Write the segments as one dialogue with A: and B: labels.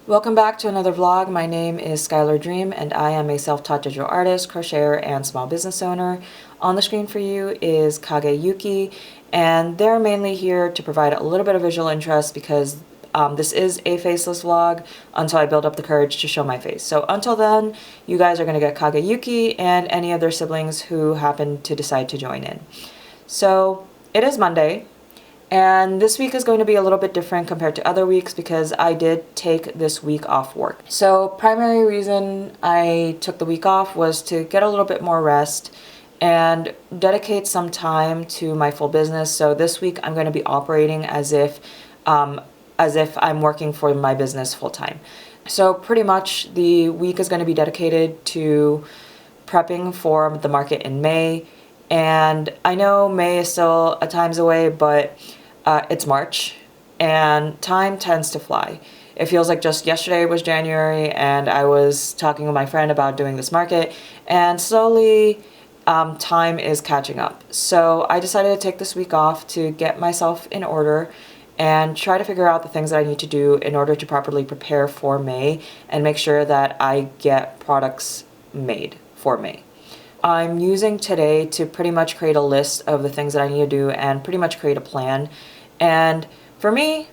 A: Welcome back to another vlog. My name is Skylar Dream and I am a self-taught digital artist, crocheter, and small business owner. On the screen for you is Kage Yuki, and they're mainly here to provide a little bit of visual interest because this is a faceless vlog until I build up the courage to show my face. So until then, you guys are going to get Kage Yuki and any of their siblings who happen to decide to join in. So it is Monday. And this week is going to be a little bit different compared to other weeks because I did take this week off work. So primary reason I took the week off was to get a little bit more rest and dedicate some time to my full business. So this week I'm going to be operating as if I'm working for my business full time. So pretty much the week is going to be dedicated to prepping for the market in May. And I know May is still a times away, but it's March and time tends to fly. It feels like just yesterday was January and I was talking with my friend about doing this market, and slowly time is catching up. So I decided to take this week off to get myself in order and try to figure out the things that I need to do in order to properly prepare for May and make sure that I get products made for May. I'm using today to pretty much create a list of the things that I need to do and pretty much create a plan. And for me,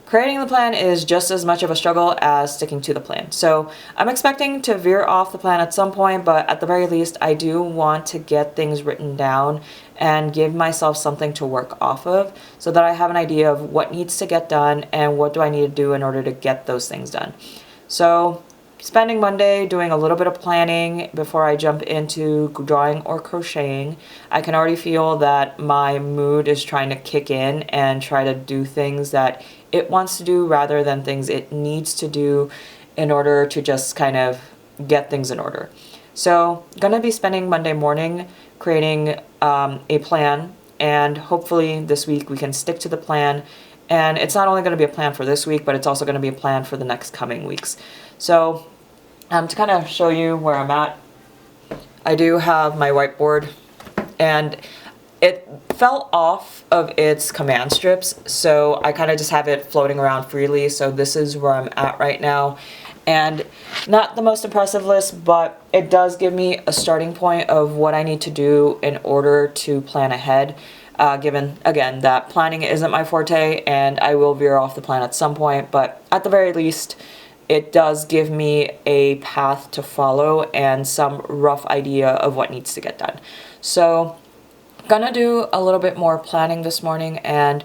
A: creating the plan is just as much of a struggle as sticking to the plan. So I'm expecting to veer off the plan at some point, but at the very least, I do want to get things written down and give myself something to work off of so that I have an idea of what needs to get done and what do I need to do in order to get those things done. So spending Monday doing a little bit of planning before I jump into drawing or crocheting. I can already feel that my mood is trying to kick in and try to do things that it wants to do rather than things it needs to do in order to just kind of get things in order. So gonna be spending Monday morning creating a plan, and hopefully this week we can stick to the plan. And it's not only going to be a plan for this week, but it's also going to be a plan for the next coming weeks. So to kind of show you where I'm at, I do have my whiteboard and it fell off of its command strips. So I kind of just have it floating around freely. So this is where I'm at right now. And not the most impressive list, but it does give me a starting point of what I need to do in order to plan ahead. Given, again, that planning isn't my forte and I will veer off the plan at some point, but at the very least, it does give me a path to follow and some rough idea of what needs to get done. So, gonna do a little bit more planning this morning and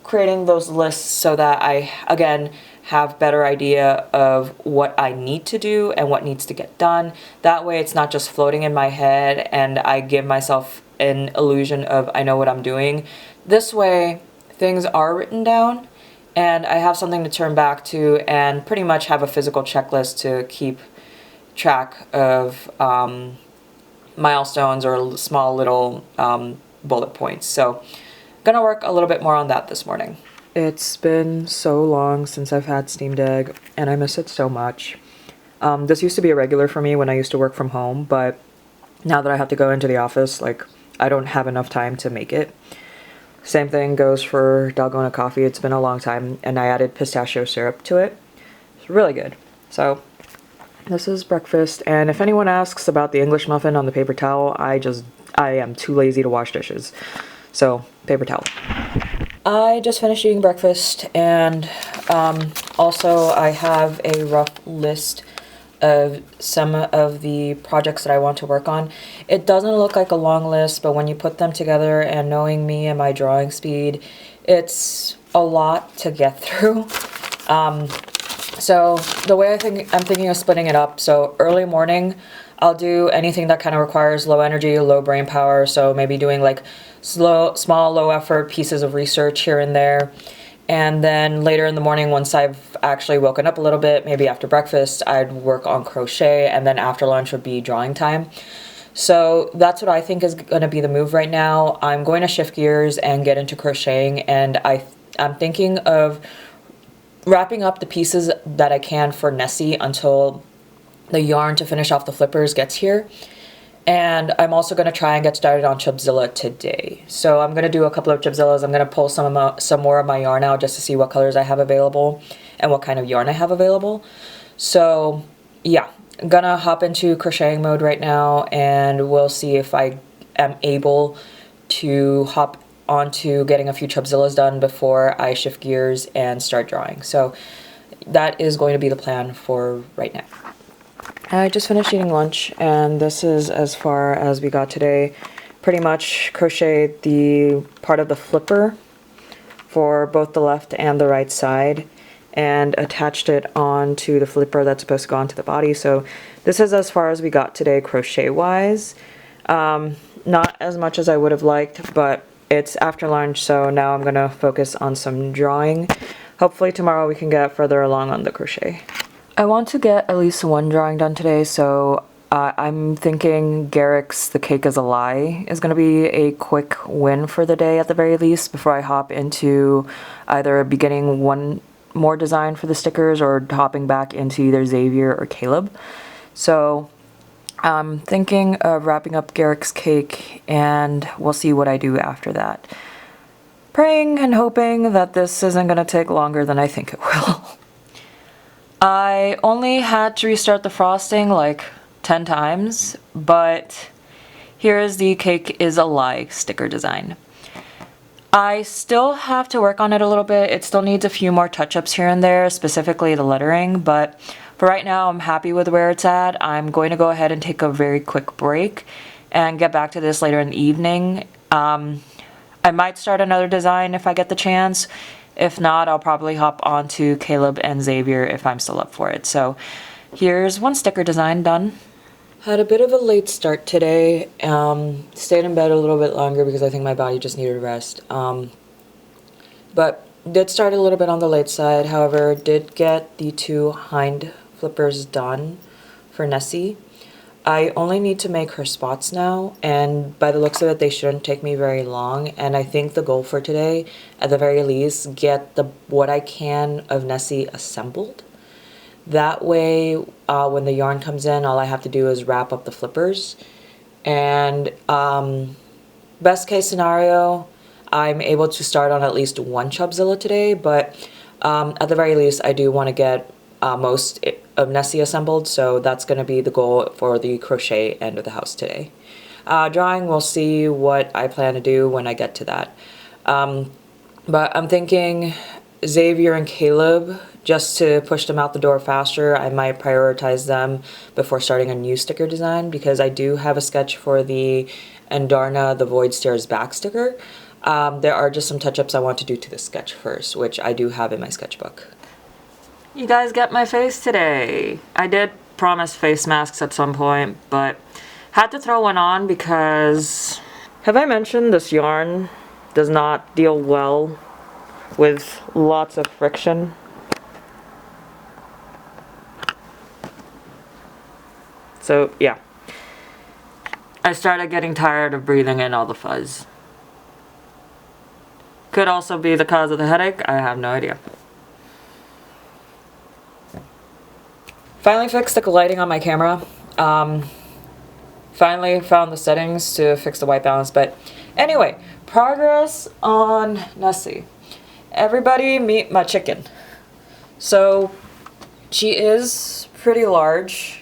A: creating those lists so that I, again, have better idea of what I need to do and what needs to get done. That way it's not just floating in my head and I give myself an illusion of I know what I'm doing. This way things are written down and I have something to turn back to and pretty much have a physical checklist to keep track of milestones or small little bullet points. So gonna work a little bit more on that this morning. It's been so long since I've had steamed egg and I miss it so much. This used to be a regular for me when I used to work from home, but now that I have to go into the office, like, I don't have enough time to make it. Same thing goes for dalgona coffee. It's been a long time and I added pistachio syrup to it. It's really good. So this is breakfast, and if anyone asks about the English muffin on the paper towel, I am too lazy to wash dishes. So paper towel. I just finished eating breakfast, and also I have a rough list of some of the projects that I want to work on. It doesn't look like a long list, but when you put them together and knowing me and my drawing speed, it's a lot to get through. So the way I'm thinking of splitting it up, so early morning, I'll do anything that kind of requires low energy, low brain power. So maybe doing like small, low effort pieces of research here and there. And then later in the morning, once I've actually woken up a little bit, maybe after breakfast, I'd work on crochet, and then after lunch would be drawing time. So that's what I think is going to be the move right now. I'm going to shift gears and get into crocheting, and I'm thinking of wrapping up the pieces that I can for Nessie until the yarn to finish off the flippers gets here. And I'm also going to try and get started on Chubzilla today. So I'm going to do a couple of Chubzillas. I'm going to pull some more of my yarn out just to see what colors I have available and what kind of yarn I have available. So yeah, I'm going to hop into crocheting mode right now, and we'll see if I am able to hop onto getting a few Chubzillas done before I shift gears and start drawing. So that is going to be the plan for right now. I just finished eating lunch, and this is as far as we got today. Pretty much crocheted the part of the flipper for both the left and the right side and attached it onto the flipper that's supposed to go onto the body. So this is as far as we got today crochet wise. Not as much as I would have liked, but it's after lunch, so now I'm gonna focus on some drawing. Hopefully tomorrow we can get further along on the crochet. I want to get at least one drawing done today, so I'm thinking Garrick's The Cake is a Lie is going to be a quick win for the day at the very least before I hop into either beginning one more design for the stickers or hopping back into either Xavier or Caleb. So I'm thinking of wrapping up Garrick's Cake, and we'll see what I do after that. Praying and hoping that this isn't going to take longer than I think it will. I only had to restart the frosting like 10 times, but here is the Cake is a Lie sticker design. I still have to work on it a little bit. It still needs a few more touch-ups here and there, specifically the lettering, but for right now I'm happy with where it's at. I'm going to go ahead and take a very quick break and get back to this later in the evening. I might start another design if I get the chance. If not, I'll probably hop on to Caleb and Xavier if I'm still up for it. So here's one sticker design done. Had a bit of a late start today. Stayed in bed a little bit longer because I think my body just needed rest. But did start a little bit on the late side. However, did get the 2 hind flippers done for Nessie. I only need to make her spots now, and by the looks of it, they shouldn't take me very long. And I think the goal for today, at the very least, get what I can of Nessie assembled. That way, when the yarn comes in, all I have to do is wrap up the flippers. And best case scenario, I'm able to start on at least one Chubzilla today, but at the very least, I do want to get most of Nessie assembled, so that's going to be the goal for the crochet end of the house today. Drawing, we'll see what I plan to do when I get to that. But I'm thinking Xavier and Caleb, just to push them out the door faster, I might prioritize them before starting a new sticker design, because I do have a sketch for the Endarna The Void Stares Back sticker. There are just some touch-ups I want to do to the sketch first, which I do have in my sketchbook. You guys get my face today. I did promise face masks at some point, but had to throw one on because... Have I mentioned this yarn does not deal well with lots of friction? So, yeah. I started getting tired of breathing in all the fuzz. Could also be the cause of the headache, I have no idea. Finally fixed the lighting on my camera. Finally found the settings to fix the white balance, but anyway, progress on Nessie. Everybody meet my chicken. So she is pretty large,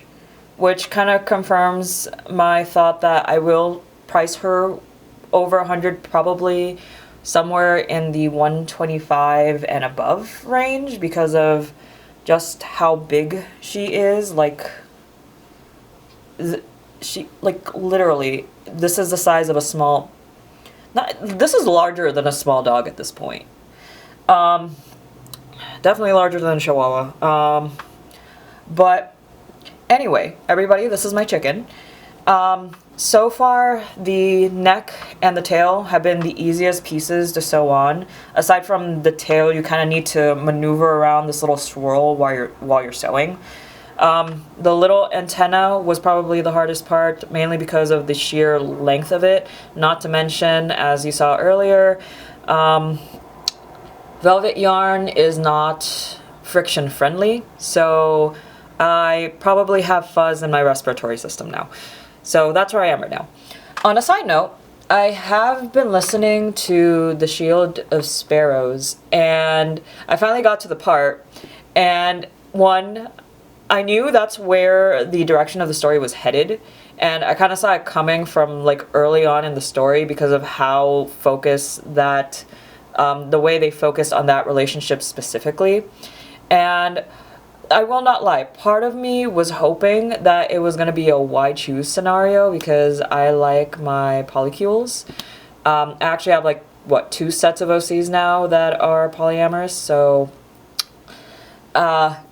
A: which kind of confirms my thought that I will price her over 100, probably somewhere in the 125 and above range, because of just how big she is. Like, she, like, literally, this is the size of a small, this is larger than a small dog at this point. Definitely larger than a Chihuahua. But anyway, everybody, this is my chicken. So far, the neck and the tail have been the easiest pieces to sew on. Aside from the tail, you kind of need to maneuver around this little swirl while you're sewing. The little antenna was probably the hardest part, mainly because of the sheer length of it. Not to mention, as you saw earlier, velvet yarn is not friction friendly, so I probably have fuzz in my respiratory system now. So that's where I am right now. On a side note, I have been listening to The Shield of Sparrows, and I finally got to the part, and I knew that's where the direction of the story was headed, and I kind of saw it coming from like early on in the story because of how focused that, the way they focused on that relationship specifically. And I will not lie, part of me was hoping that it was going to be a why choose scenario because I like my polycules. I actually have like, what, 2 sets of OCs now that are polyamorous, so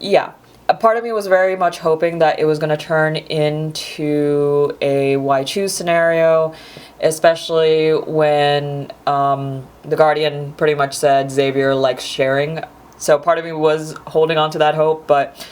A: yeah. A part of me was very much hoping that it was going to turn into a why choose scenario, especially when the Guardian pretty much said Xavier likes sharing. So part of me was holding on to that hope, but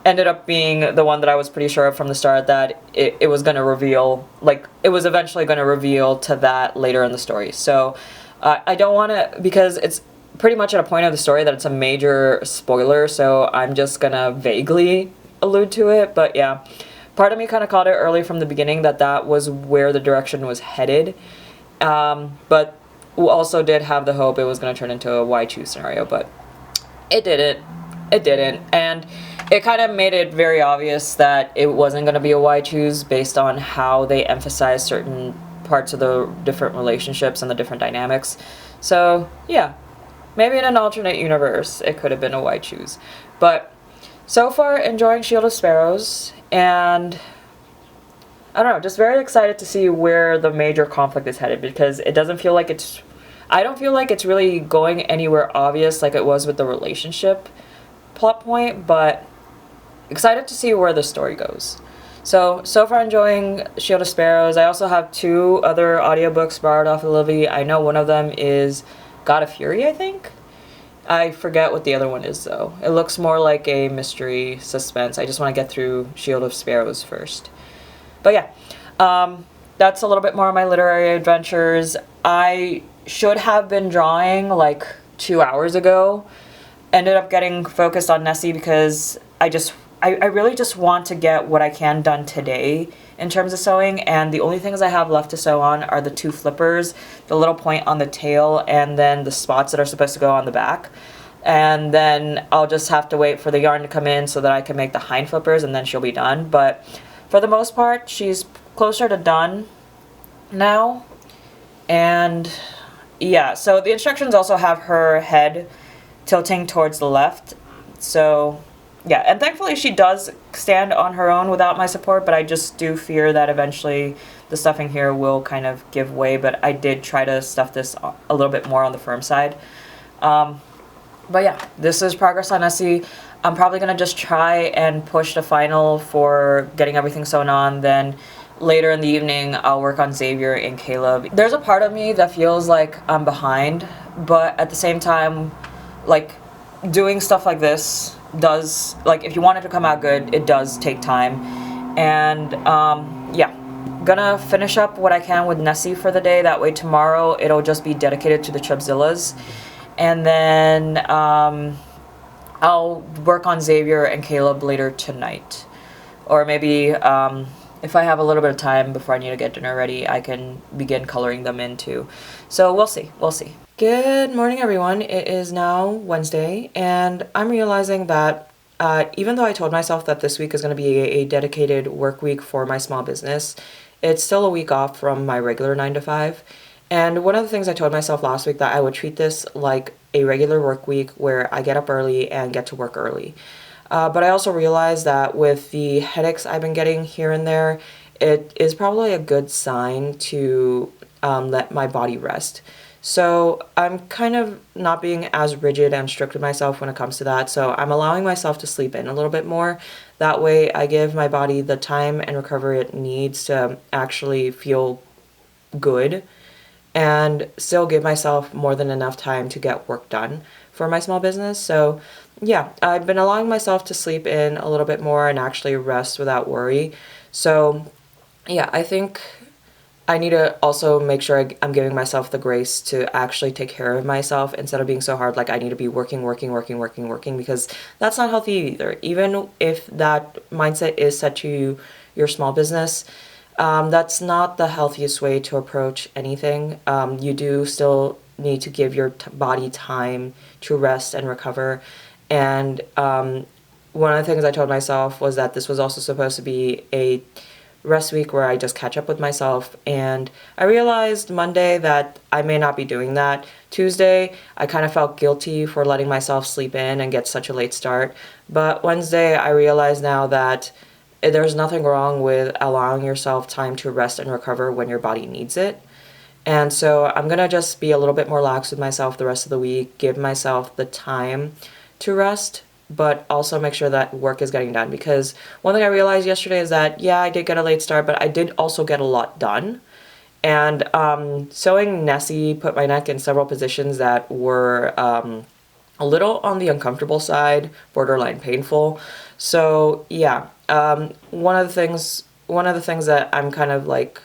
A: ended up being the one that I was pretty sure of from the start that it was going to reveal, like, it was eventually going to reveal to that later in the story. So I don't want to, because it's pretty much at a point of the story that it's a major spoiler, so I'm just gonna vaguely allude to it. But yeah, part of me kind of caught it early from the beginning that was where the direction was headed, but also did have the hope it was going to turn into a why choose scenario, but it didn't, and it kind of made it very obvious that it wasn't going to be a why choose based on how they emphasized certain parts of the different relationships and the different dynamics. So yeah, maybe in an alternate universe, it could have been a why choose. But so far, enjoying Shield of Sparrows, and I don't know, just very excited to see where the major conflict is headed, because it doesn't feel like I don't feel like it's really going anywhere obvious like it was with the relationship plot point, but excited to see where the story goes. So far enjoying Shield of Sparrows. I also have 2 other audiobooks borrowed off of Livy. I know one of them is God of Fury, I think. I forget what the other one is, though. It looks more like a mystery suspense. I just want to get through Shield of Sparrows first. But yeah, that's a little bit more of my literary adventures. I should have been drawing like 2 hours ago. Ended up getting focused on Nessie because I really just want to get what I can done today in terms of sewing, and the only things I have left to sew on are the 2 flippers, the little point on the tail, and then the spots that are supposed to go on the back. And then I'll just have to wait for the yarn to come in so that I can make the hind flippers, and then she'll be done. But for the most part, she's closer to done now. And yeah, so the instructions also have her head tilting towards the left. So yeah, and thankfully she does stand on her own without my support, but I just do fear that eventually the stuffing here will kind of give way, but I did try to stuff this a little bit more on the firm side. But yeah, this is progress on Nessie. I'm probably going to just try and push the final for getting everything sewn on, then later in the evening I'll work on Xavier and Caleb. There's a part of me that feels like I'm behind, but at the same time, like, doing stuff like this does, like, if you want it to come out good, it does take time. And yeah, gonna finish up what I can with Nessie for the day. That way tomorrow it'll just be dedicated to the Chubzillas, and then I'll work on Xavier and Caleb later tonight, or maybe if I have a little bit of time before I need to get dinner ready, I can begin coloring them in too. So we'll see. Good morning, everyone. It is now Wednesday, and I'm realizing that even though I told myself that this week is going to be a dedicated work week for my small business, it's still a week off from my regular 9 to 5. And one of the things I told myself last week that I would treat this like a regular work week where I get up early and get to work early. But I also realized that with the headaches I've been getting here and there, it is probably a good sign to let my body rest. So I'm kind of not being as rigid and strict with myself when it comes to that. So I'm allowing myself to sleep in a little bit more. That way I give my body the time and recovery it needs to actually feel good, and still give myself more than enough time to get work done for my small business. So yeah, I've been allowing myself to sleep in a little bit more and actually rest without worry. So yeah, I think I need to also make sure I'm giving myself the grace to actually take care of myself instead of being so hard, like I need to be working, because that's not healthy either. Even if that mindset is set to your small business, that's not the healthiest way to approach anything. You do still need to give your body time to rest and recover. And one of the things I told myself was that this was also supposed to be a rest week where I just catch up with myself, and I realized Monday that I may not be doing that. Tuesday, I kind of felt guilty for letting myself sleep in and get such a late start, but Wednesday, I realize now that there's nothing wrong with allowing yourself time to rest and recover when your body needs it. And so I'm gonna just be a little bit more lax with myself the rest of the week, give myself the time to rest, but also make sure that work is getting done. Because one thing I realized yesterday is that, yeah, I did get a late start, but I did also get a lot done. And sewing Nessie put my neck in several positions that were a little on the uncomfortable side, borderline painful. So yeah, one of the things that I'm kind of like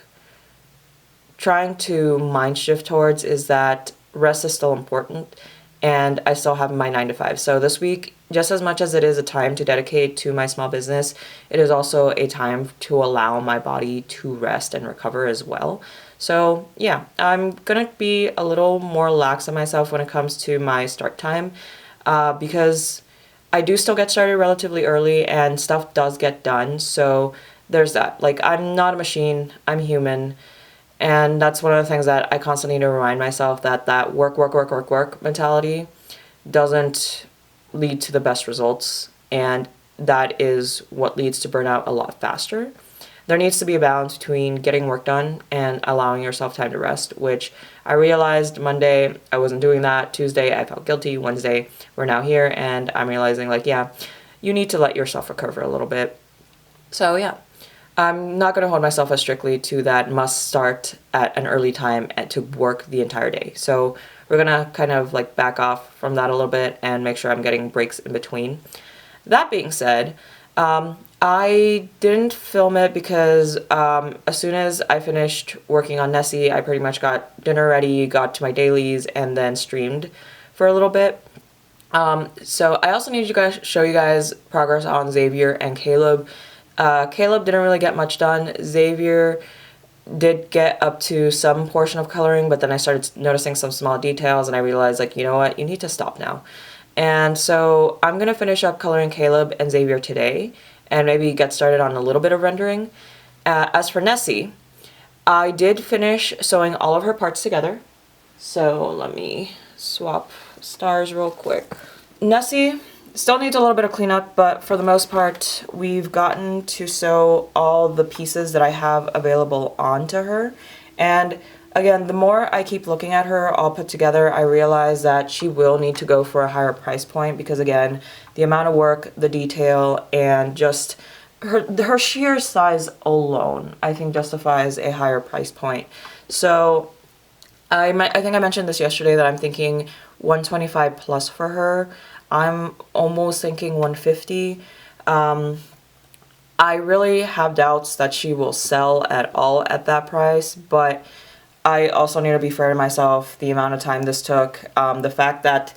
A: trying to mind shift towards is that rest is still important, and I still have my 9 to 5. So this week, just as much as it is a time to dedicate to my small business, it is also a time to allow my body to rest and recover as well. So yeah, I'm gonna be a little more lax on myself when it comes to my start time, because I do still get started relatively early and stuff does get done. So there's that. Like, I'm not a machine, I'm human. And that's one of the things that I constantly need to remind myself, that work mentality doesn't lead to the best results. And that is what leads to burnout a lot faster. There needs to be a balance between getting work done and allowing yourself time to rest, which I realized Monday I wasn't doing that. Tuesday I felt guilty. Wednesday we're now here and I'm realizing, like, yeah, you need to let yourself recover a little bit. So yeah. I'm not going to hold myself as strictly to that must start at an early time and to work the entire day. So we're going to kind of like back off from that a little bit and make sure I'm getting breaks in between. That being said, I didn't film it because as soon as I finished working on Nessie, I pretty much got dinner ready, got to my dailies, and then streamed for a little bit. So I also need to show you guys progress on Xavier and Caleb. Caleb didn't really get much done. Xavier did get up to some portion of coloring, but then I started noticing some small details and I realized, like, you know what, you need to stop now. And so I'm going to finish up coloring Caleb and Xavier today and maybe get started on a little bit of rendering. As for Nessie, I did finish sewing all of her parts together. So let me swap stars real quick. Nessie still needs a little bit of cleanup, but for the most part, we've gotten to sew all the pieces that I have available onto her. And again, the more I keep looking at her all put together, I realize that she will need to go for a higher price point because, again, the amount of work, the detail, and just her sheer size alone, I think, justifies a higher price point. So I think I mentioned this yesterday that I'm thinking 125 plus for her. I'm almost thinking 150. I really have doubts that she will sell at all at that price, but I also need to be fair to myself. The amount of time this took, the fact that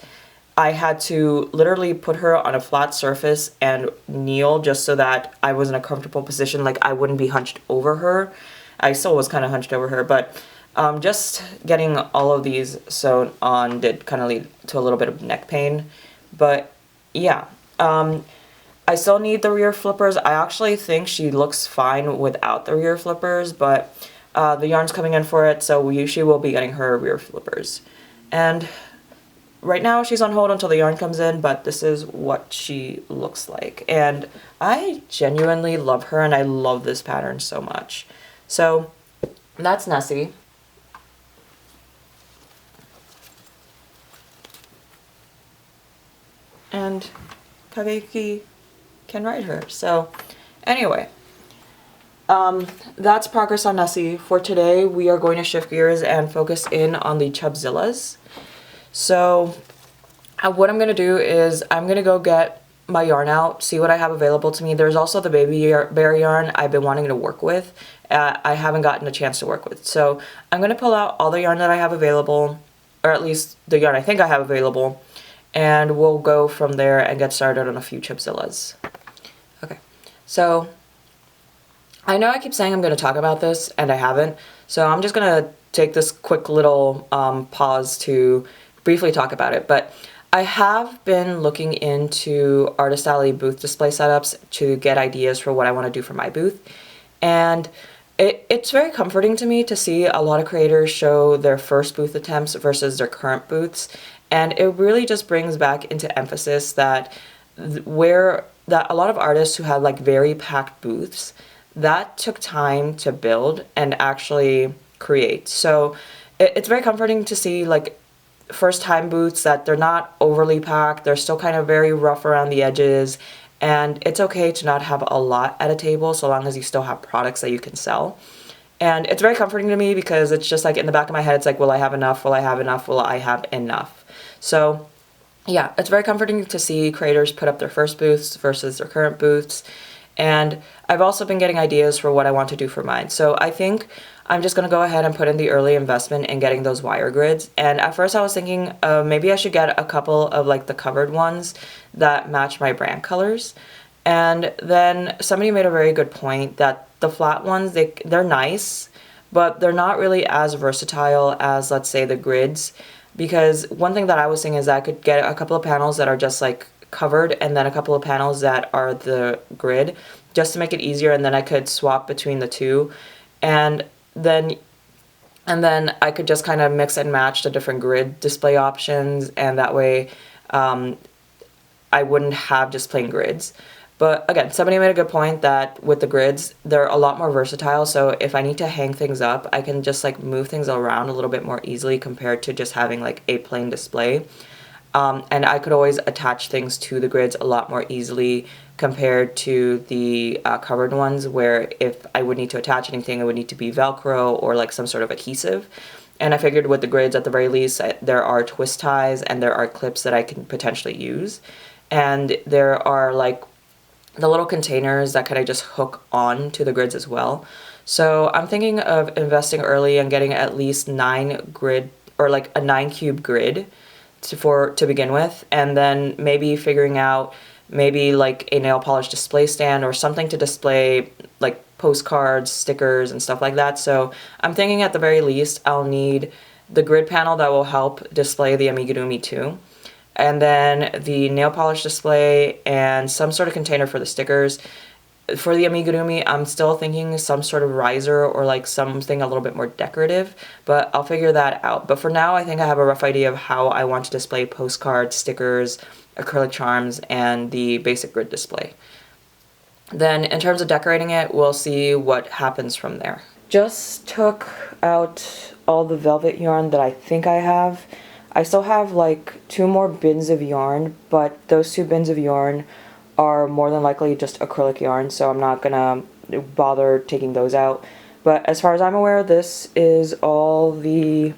A: I had to literally put her on a flat surface and kneel just so that I was in a comfortable position, like I wouldn't be hunched over her. I still was kind of hunched over her, but just getting all of these sewn on did kind of lead to a little bit of neck pain. But yeah, I still need the rear flippers. I actually think she looks fine without the rear flippers, but the yarn's coming in for it, so she will be getting her rear flippers. And right now she's on hold until the yarn comes in, but this is what she looks like. And I genuinely love her, and I love this pattern so much. So that's Nessie. And Kageki can ride her. So anyway, that's progress on Nessie. For today, we are going to shift gears and focus in on the Chubzillas. So what I'm going to do is I'm going to go get my yarn out, see what I have available to me. There's also the baby bear yarn I've been wanting to work with. I haven't gotten a chance to work with. So I'm going to pull out all the yarn that I have available, or at least the yarn I think I have available, and we'll go from there and get started on a few Chipzillas. Okay, so I know I keep saying I'm going to talk about this, and I haven't, so I'm just going to take this quick little pause to briefly talk about it. But I have been looking into Artist Alley booth display setups to get ideas for what I want to do for my booth, and it's very comforting to me to see a lot of creators show their first booth attempts versus their current booths, and it really just brings back into emphasis that a lot of artists who had like very packed booths, that took time to build and actually create. So it's very comforting to see like first time booths that they're not overly packed, they're still kind of very rough around the edges, and it's okay to not have a lot at a table so long as you still have products that you can sell. And it's very comforting to me because it's just like in the back of my head, it's like, will I have enough? Will I have enough? Will I have enough? So yeah, it's very comforting to see creators put up their first booths versus their current booths. And I've also been getting ideas for what I want to do for mine. So I think I'm just going to go ahead and put in the early investment in getting those wire grids. And at first I was thinking maybe I should get a couple of like the covered ones that match my brand colors. And then somebody made a very good point that the flat ones, they're nice, but they're not really as versatile as, let's say, the grids. Because one thing that I was thinking is that I could get a couple of panels that are just like covered and then a couple of panels that are the grid just to make it easier, and then I could swap between the two, and then I could just kind of mix and match the different grid display options, and that way I wouldn't have just plain grids. But again, somebody made a good point that with the grids, they're a lot more versatile, so if I need to hang things up, I can just like move things around a little bit more easily compared to just having like a plain display. And I could always attach things to the grids a lot more easily compared to the covered ones, where if I would need to attach anything, it would need to be Velcro or like some sort of adhesive. And I figured with the grids, at the very least, there are twist ties and there are clips that I can potentially use. And there are like the little containers that kind of just hook on to the grids as well. So I'm thinking of investing early and getting at least 9 grid, or like a 9 cube grid to begin with, and then maybe figuring out maybe like a nail polish display stand or something to display like postcards, stickers, and stuff like that. So I'm thinking at the very least I'll need the grid panel that will help display the amigurumi too, and then the nail polish display and some sort of container for the stickers. For the amigurumi, I'm still thinking some sort of riser or like something a little bit more decorative, but I'll figure that out. But for now, I think I have a rough idea of how I want to display postcards, stickers, acrylic charms, and the basic grid display. Then in terms of decorating it, we'll see what happens from there. Just took out all the velvet yarn that I think I have. I still have like 2 more bins of yarn, but those 2 bins of yarn are more than likely just acrylic yarn, so I'm not gonna bother taking those out. But as far as I'm aware, this is all the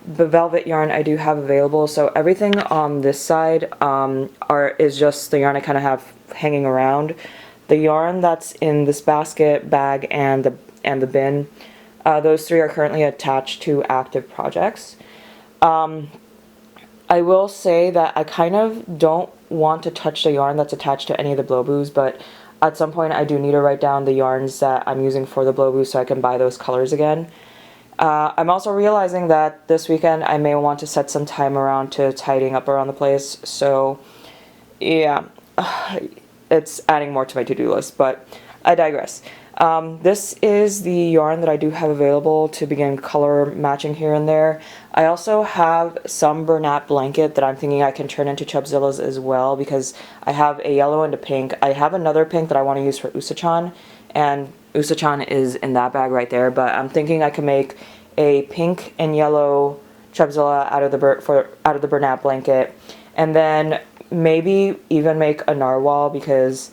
A: velvet yarn I do have available. So everything on this side is just the yarn I kind of have hanging around. The yarn that's in this basket, bag, and the bin, those 3 are currently attached to active projects. I will say that I kind of don't want to touch the yarn that's attached to any of the blow boos, but at some point I do need to write down the yarns that I'm using for the blow boos so I can buy those colors again. I'm also realizing that this weekend I may want to set some time around to tidying up around the place, so yeah, it's adding more to my to-do list, but I digress. This is the yarn that I do have available to begin color matching here and there. I also have some Bernat blanket that I'm thinking I can turn into Chubzillas as well, because I have a yellow and a pink. I have another pink that I want to use for Usachan, and Usachan is in that bag right there, but I'm thinking I can make a pink and yellow Chubzilla out of the Bernat blanket, and then maybe even make a narwhal, because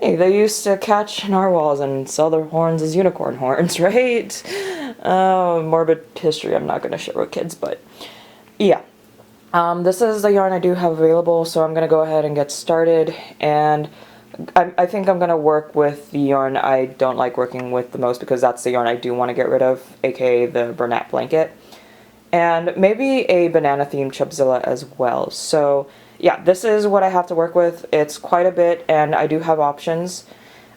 A: hey, they used to catch narwhals and sell their horns as unicorn horns, right? Morbid history I'm not going to share with kids, but yeah. This is the yarn I do have available, so I'm going to go ahead and get started, and I think I'm going to work with the yarn I don't like working with the most, because that's the yarn I do want to get rid of, aka the Bernat blanket. And maybe a banana themed Chubzilla as well. So yeah, this is what I have to work with. It's quite a bit, and I do have options.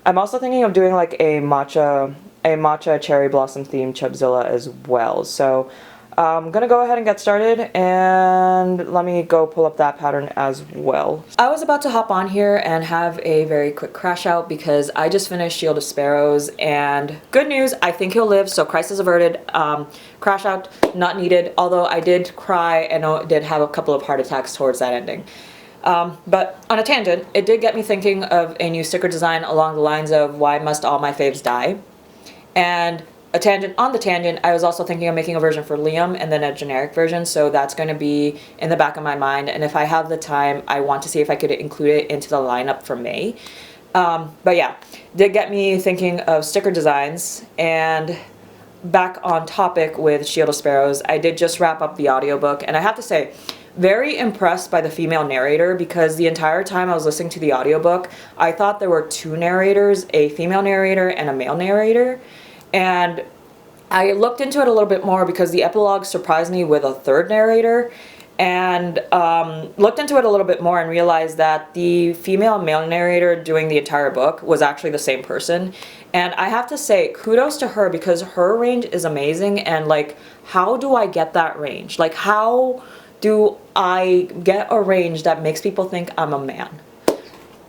A: I'm also thinking of doing like a matcha cherry blossom themed Chubzilla as well. So I'm gonna go ahead and get started, and let me go pull up that pattern as well. I was about to hop on here and have a very quick crash out because I just finished Shield of Sparrows, and good news, I think he'll live, so crisis averted. Crash out not needed, although I did cry and I did have a couple of heart attacks towards that ending. But on a tangent, it did get me thinking of a new sticker design along the lines of why must all my faves die? And a tangent on the tangent, I was also thinking of making a version for Liam and then a generic version, so that's going to be in the back of my mind, and if I have the time, I want to see if I could include it into the lineup for May. But yeah, did get me thinking of sticker designs, and back on topic with Shield of Sparrows, I did just wrap up the audiobook, and I have to say, very impressed by the female narrator, because the entire time I was listening to the audiobook, I thought there were two narrators, a female narrator and a male narrator. And I looked into it a little bit more because the epilogue surprised me with a third narrator, and looked into it a little bit more and realized that the female male narrator doing the entire book was actually the same person. And I have to say kudos to her, because her range is amazing, and like, how do I get that range? Like, how do I get a range that makes people think I'm a man?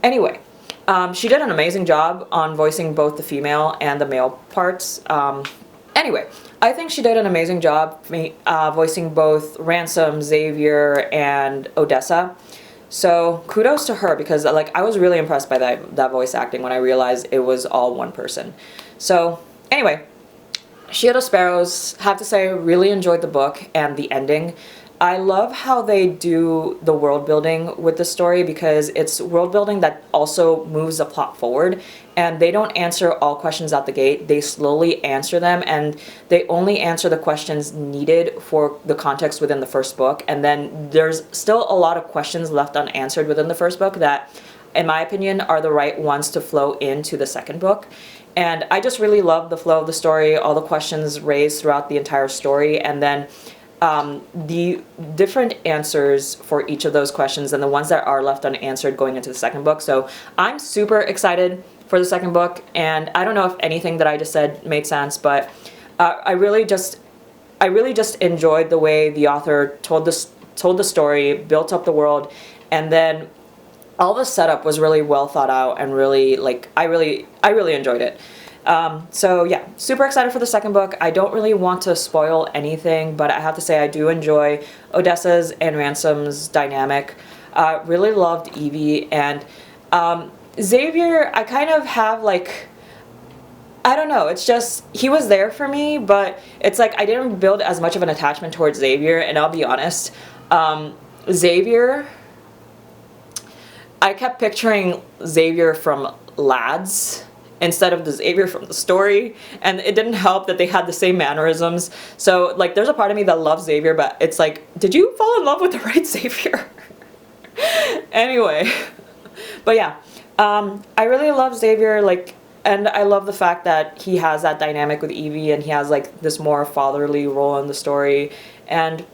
A: Anyway, she did an amazing job on voicing both the female and the male parts. Anyway, I think she did an amazing job voicing both Ransom, Xavier, and Odessa. So kudos to her, because like, I was really impressed by that voice acting when I realized it was all one person. So anyway, Shield of Sparrows, have to say, really enjoyed the book and the ending. I love how they do the world building with the story, because it's world building that also moves the plot forward, and they don't answer all questions out the gate. They slowly answer them, and they only answer the questions needed for the context within the first book, and then there's still a lot of questions left unanswered within the first book that, in my opinion, are the right ones to flow into the second book. And I just really love the flow of the story, all the questions raised throughout the entire story, and then the different answers for each of those questions and the ones that are left unanswered going into the second book. So I'm super excited for the second book, and I don't know if anything that I just said made sense, but I really just enjoyed the way the author told the story, built up the world, and then all the setup was really well thought out, and really, like, I really enjoyed it. So yeah, super excited for the second book. I don't really want to spoil anything, but I have to say I do enjoy Odessa's and Ransom's dynamic. Really loved Evie, and Xavier, I kind of have like, I don't know, it's just, he was there for me, but it's like I didn't build as much of an attachment towards Xavier, and I'll be honest, Xavier, I kept picturing Xavier from Lads instead of the Xavier from the story, and it didn't help that they had the same mannerisms. So like, there's a part of me that loves Xavier, but it's like, did you fall in love with the right Xavier? Anyway, but yeah, I really love Xavier, like, and I love the fact that he has that dynamic with Evie, and he has like this more fatherly role in the story, and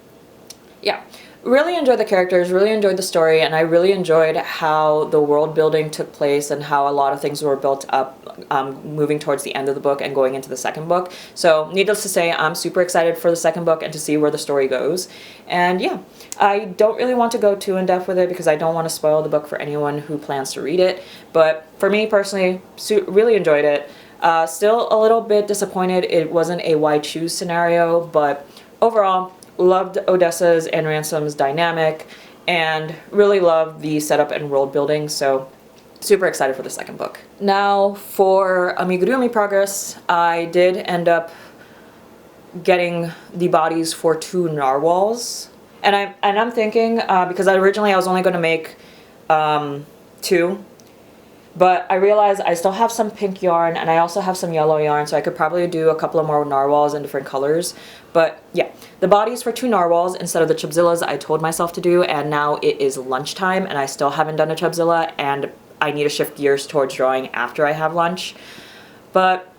A: yeah. Really enjoyed the characters, really enjoyed the story, and I really enjoyed how the world building took place and how a lot of things were built up moving towards the end of the book and going into the second book. So needless to say, I'm super excited for the second book and to see where the story goes. And yeah, I don't really want to go too in depth with it because I don't want to spoil the book for anyone who plans to read it. But for me personally, really enjoyed it. Still a little bit disappointed it wasn't a why choose scenario, but overall, loved Odessa's and Ransom's dynamic, and really loved the setup and world building, so super excited for the second book. Now for Amigurumi progress, I did end up getting the bodies for 2 narwhals, and I'm thinking, because originally I was only going to make 2, but I realized I still have some pink yarn and I also have some yellow yarn, so I could probably do a couple of more narwhals in different colors. But yeah, the bodies for 2 narwhals instead of the chubzillas I told myself to do, and now it is lunchtime and I still haven't done a chubzilla, and I need to shift gears towards drawing after I have lunch. But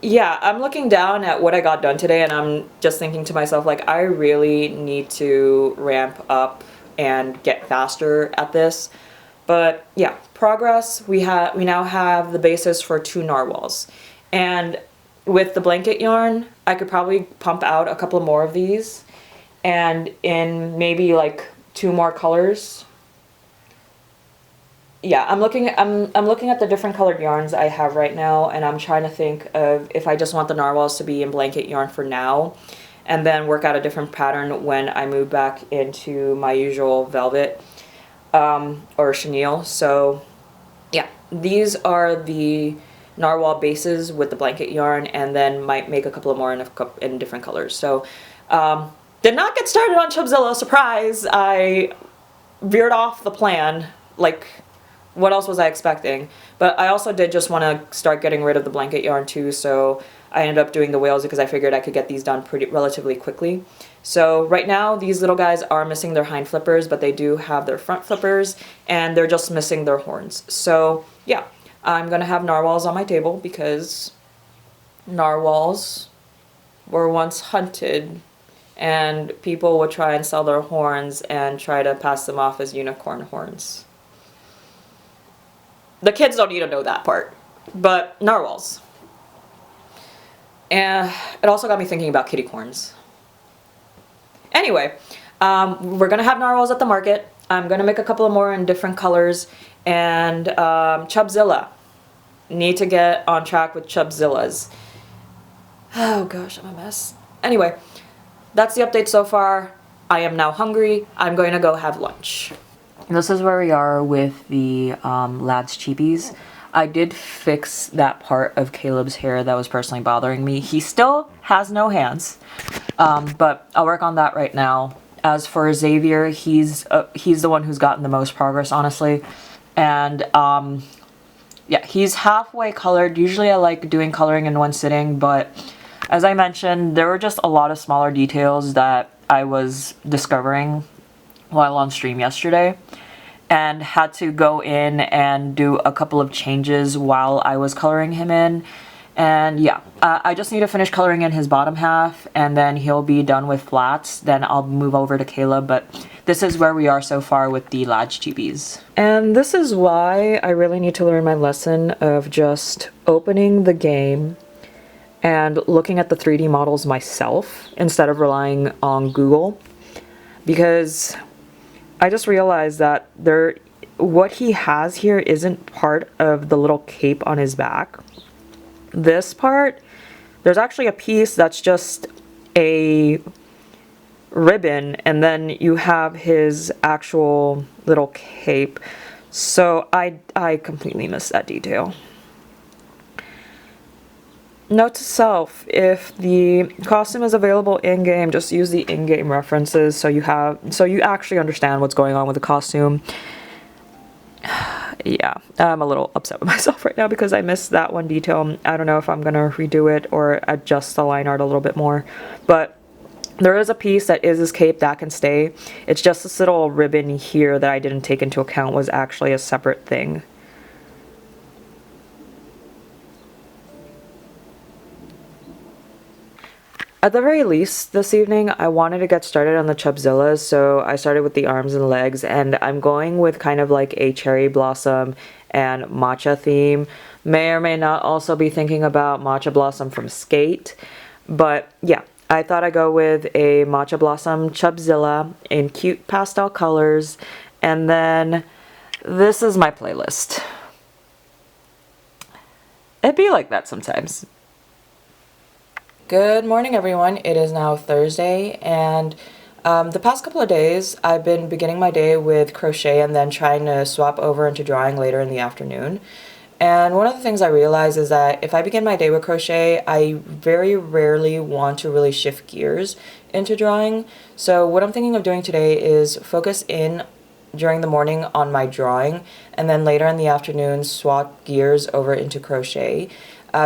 A: yeah, I'm looking down at what I got done today and I'm just thinking to myself, like, I really need to ramp up and get faster at this. But yeah, progress. We now have the basis for 2 narwhals. And with the blanket yarn, I could probably pump out a couple more of these, and in maybe like 2 more colors. Yeah, I'm looking at the different colored yarns I have right now, and I'm trying to think of if I just want the narwhals to be in blanket yarn for now, and then work out a different pattern when I move back into my usual velvet or chenille. So yeah, these are the narwhal bases with the blanket yarn, and then might make a couple of more in different colors. So did not get started on Chubzilla, surprise! I veered off the plan. Like, what else was I expecting? But I also did just want to start getting rid of the blanket yarn too, so I ended up doing the whales because I figured I could get these done relatively quickly. So right now these little guys are missing their hind flippers, but they do have their front flippers, and they're just missing their horns. So yeah, I'm gonna have narwhals on my table because narwhals were once hunted and people would try and sell their horns and try to pass them off as unicorn horns. The kids don't need to know that part, but narwhals. And it also got me thinking about kitty corns. Anyway, we're gonna have narwhals at the market. I'm gonna make a couple of more in different colors, and Chubzilla. Need to get on track with Chubzillas. Oh gosh, I'm a mess. Anyway, that's the update so far. I am now hungry. I'm going to go have lunch. This is where we are with the Lads Cheapies. I did fix that part of Caleb's hair that was personally bothering me. He still has no hands, but I'll work on that right now. As for Xavier, he's the one who's gotten the most progress, honestly. And yeah, he's halfway colored. Usually I like doing coloring in one sitting, but as I mentioned, there were just a lot of smaller details that I was discovering while on stream yesterday, and had to go in and do a couple of changes while I was coloring him in. And yeah, I just need to finish coloring in his bottom half, and then he'll be done with flats. Then I'll move over to Caleb, but this is where we are so far with the Lads Cheapies. And this is why I really need to learn my lesson of just opening the game and looking at the 3D models myself instead of relying on Google, because I just realized that what he has here isn't part of the little cape on his back. This part, there's actually a piece that's just a ribbon, and then you have his actual little cape. So I completely missed that detail. Note to self, if the costume is available in-game, just use the in-game references so you actually understand what's going on with the costume. Yeah, I'm a little upset with myself right now because I missed that one detail. I don't know if I'm gonna redo it or adjust the line art a little bit more, but there is a piece that is his cape that can stay. It's just this little ribbon here that I didn't take into account was actually a separate thing. At the very least, this evening, I wanted to get started on the Chubzillas, so I started with the arms and legs, and I'm going with kind of like a cherry blossom and matcha theme. May or may not also be thinking about matcha blossom from Skate, but yeah, I thought I'd go with a matcha blossom Chubzilla in cute pastel colors, and then this is my playlist. It'd be like that sometimes. Good morning, everyone. It is now Thursday, and the past couple of days I've been beginning my day with crochet and then trying to swap over into drawing later in the afternoon. And one of the things I realize is that if I begin my day with crochet, I very rarely want to really shift gears into drawing. So what I'm thinking of doing today is focus in during the morning on my drawing, and then later in the afternoon swap gears over into crochet.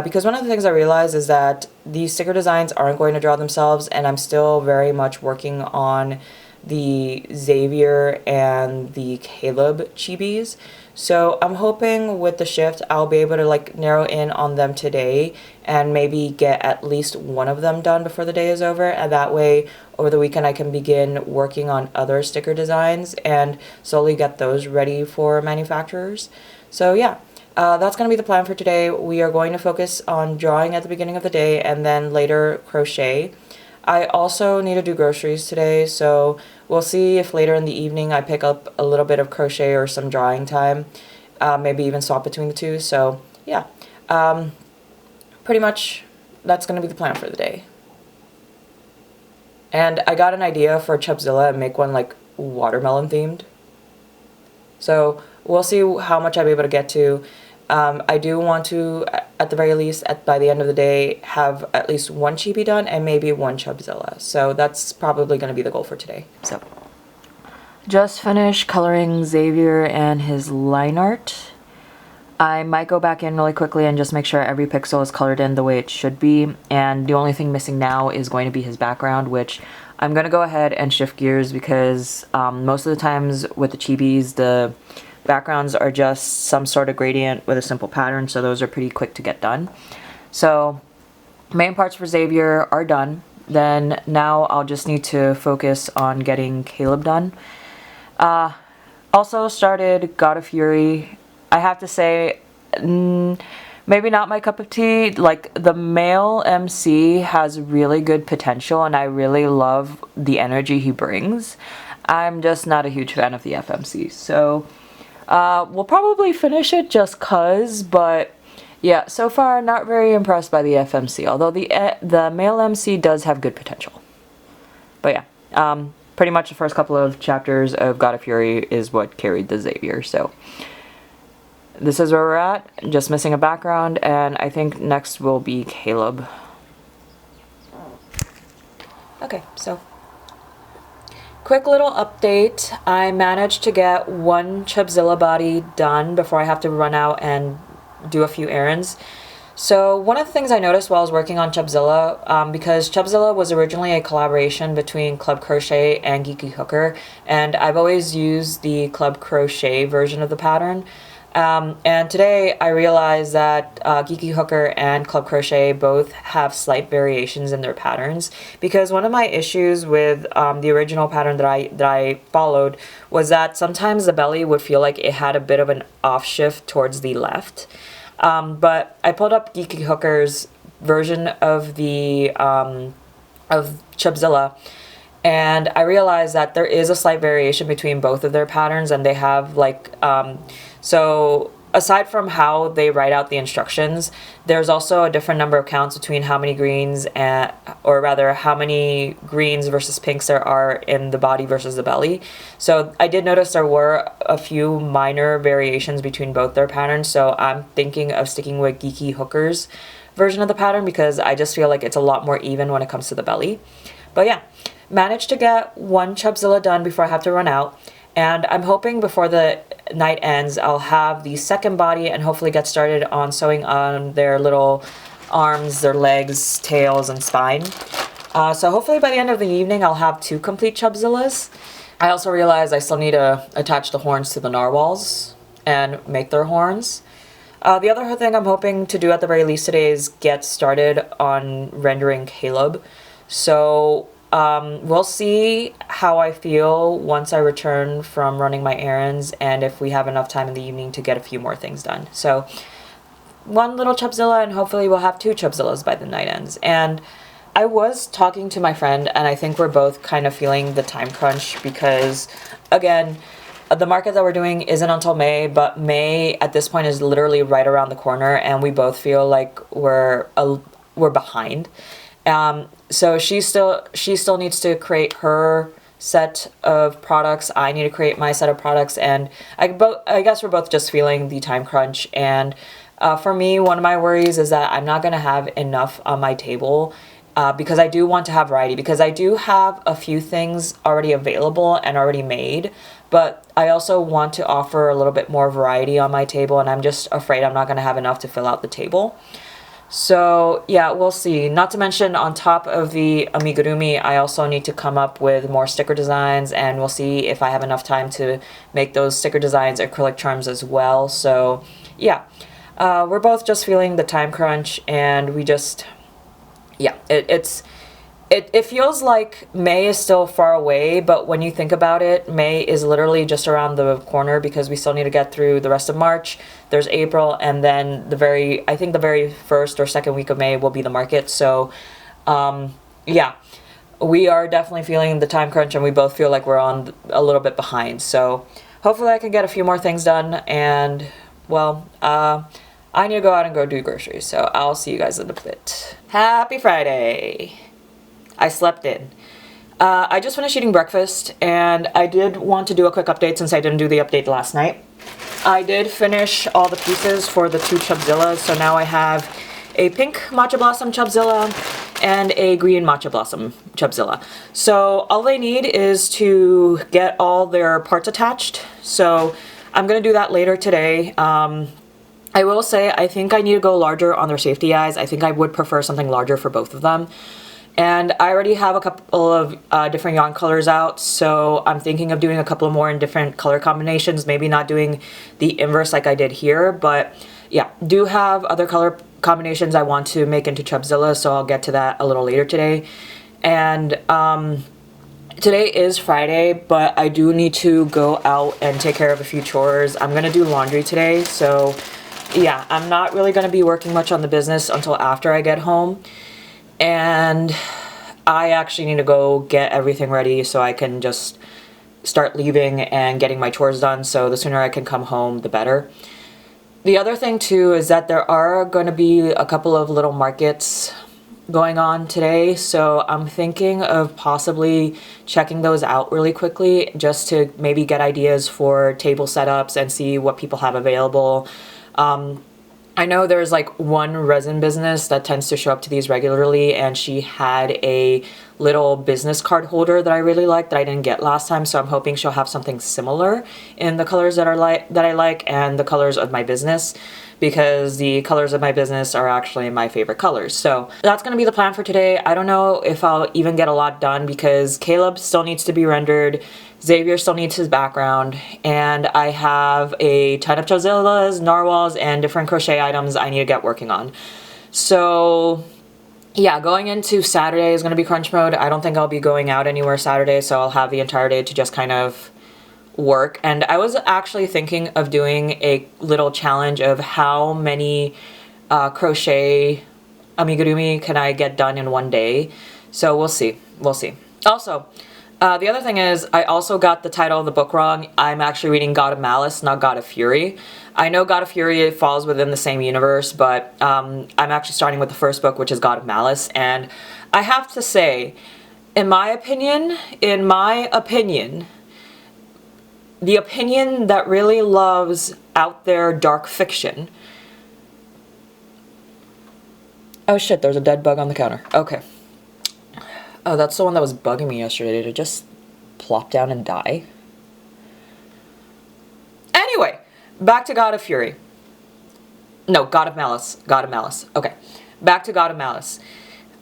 A: because one of the things I realized is that these sticker designs aren't going to draw themselves, and I'm still very much working on the Xavier and the Caleb chibis. So I'm hoping with the shift I'll be able to like narrow in on them today and maybe get at least one of them done before the day is over, and that way over the weekend I can begin working on other sticker designs and slowly get those ready for manufacturers. So yeah, that's going to be the plan for today. We are going to focus on drawing at the beginning of the day and then later crochet. I also need to do groceries today, so we'll see if later in the evening I pick up a little bit of crochet or some drawing time, maybe even swap between the two. So yeah, pretty much that's going to be the plan for the day. And I got an idea for Chubzilla and make one like watermelon themed. So we'll see how much I'm able to get to. I do want to, at the very least, by the end of the day, have at least one chibi done and maybe one Chubzilla. So that's probably going to be the goal for today. So, just finished coloring Xavier and his line art. I might go back in really quickly and just make sure every pixel is colored in the way it should be. And the only thing missing now is going to be his background, which I'm going to go ahead and shift gears because most of the times with the chibis, the backgrounds are just some sort of gradient with a simple pattern, so those are pretty quick to get done. So main parts for Xavier are done. Then now I'll just need to focus on getting Caleb done. Also started God of Fury. I have to say, maybe not my cup of tea. Like, the male MC has really good potential and I really love the energy he brings. I'm just not a huge fan of the FMC, so we'll probably finish it just cause, but yeah, so far not very impressed by the FMC, although the male MC does have good potential. But yeah, pretty much the first couple of chapters of God of Fury is what carried the Xavier, so this is where we're at, just missing a background, and I think next will be Caleb. Okay, so quick little update. I managed to get one Chubzilla body done before I have to run out and do a few errands. So one of the things I noticed while I was working on Chubzilla, because Chubzilla was originally a collaboration between Club Crochet and Geeky Hooker, and I've always used the Club Crochet version of the pattern. And today I realized that Geeky Hooker and Club Crochet both have slight variations in their patterns, because one of my issues with the original pattern that I followed was that sometimes the belly would feel like it had a bit of an off shift towards the left. But I pulled up Geeky Hooker's version of the of Chubzilla, and I realized that there is a slight variation between both of their patterns, and they have like so aside from how they write out the instructions, there's also a different number of counts between how many greens or rather how many greens versus pinks there are in the body versus the belly. So I did notice there were a few minor variations between both their patterns, so I'm thinking of sticking with Geeky Hooker's version of the pattern because I just feel like it's a lot more even when it comes to the belly. But yeah, managed to get one Chubzilla done before I have to run out. And I'm hoping before the night ends, I'll have the second body and hopefully get started on sewing on their little arms, their legs, tails, and spine. So hopefully by the end of the evening, I'll have 2 complete Chubzillas. I also realized I still need to attach the horns to the narwhals and make their horns. The other thing I'm hoping to do at the very least today is get started on rendering Caleb. So we'll see how I feel once I return from running my errands and if we have enough time in the evening to get a few more things done. So one little Chubzilla and hopefully we'll have 2 Chubzillas by the night ends. And I was talking to my friend and I think we're both kind of feeling the time crunch because, again, the market that we're doing isn't until May, but May at this point is literally right around the corner and we both feel like we're behind. So she still needs to create her set of products. I need to create my set of products, and I guess we're both just feeling the time crunch. And for me, one of my worries is that I'm not going to have enough on my table because I do want to have variety, because I do have a few things already available and already made, but I also want to offer a little bit more variety on my table, and I'm just afraid I'm not going to have enough to fill out the table. So yeah, we'll see. Not to mention, on top of the amigurumi, I also need to come up with more sticker designs, and we'll see if I have enough time to make those sticker designs acrylic charms as well. So yeah, we're both just feeling the time crunch, and we just, yeah, it feels like May is still far away, but when you think about it, May is literally just around the corner because we still need to get through the rest of March. There's April, and then I think the very first or second week of May will be the market. So, yeah, we are definitely feeling the time crunch, and we both feel like we're on a little bit behind. So, hopefully I can get a few more things done, and, well, I need to go out and go do groceries. So, I'll see you guys in a bit. Happy Friday! I slept in. I just finished eating breakfast, and I did want to do a quick update since I didn't do the update last night. I did finish all the pieces for the 2 Chubzillas, so now I have a pink Matcha Blossom Chubzilla and a green Matcha Blossom Chubzilla. So all they need is to get all their parts attached, so I'm going to do that later today. I will say I think I need to go larger on their safety eyes. I think I would prefer something larger for both of them. And I already have a couple of different yarn colors out, so I'm thinking of doing a couple more in different color combinations, maybe not doing the inverse like I did here, but yeah, do have other color combinations I want to make into Chubzilla, so I'll get to that a little later today. And today is Friday, but I do need to go out and take care of a few chores. I'm gonna do laundry today, so yeah, I'm not really gonna be working much on the business until after I get home. And I actually need to go get everything ready so I can just start leaving and getting my chores done, so the sooner I can come home, the better. The other thing too is that there are going to be a couple of little markets going on today, so I'm thinking of possibly checking those out really quickly just to maybe get ideas for table setups and see what people have available. I know there's like one resin business that tends to show up to these regularly, and she had a little business card holder that I really liked that I didn't get last time, so I'm hoping she'll have something similar in the colors that I like and the colors of my business, because the colors of my business are actually my favorite colors. So that's going to be the plan for today. I don't know if I'll even get a lot done because Caleb still needs to be rendered, Xavier still needs his background, and I have a ton of Chozillas, narwhals, and different crochet items I need to get working on. So yeah, going into Saturday is going to be crunch mode. I don't think I'll be going out anywhere Saturday, so I'll have the entire day to just kind of work. And I was actually thinking of doing a little challenge of how many crochet amigurumi can I get done in one day. So we'll see. We'll see. Also, the other thing is I also got the title of the book wrong. I'm actually reading God of Malice, not God of Fury. I know God of Fury falls within the same universe, but I'm actually starting with the first book, which is God of Malice. And I have to say, in my opinion, the opinion that really loves out there dark fiction. Oh shit, there's a dead bug on the counter. Okay. Oh, that's the one that was bugging me yesterday. Did it just plop down and die? Anyway, back to God of Fury. No, God of Malice. God of Malice. Okay. Back to God of Malice.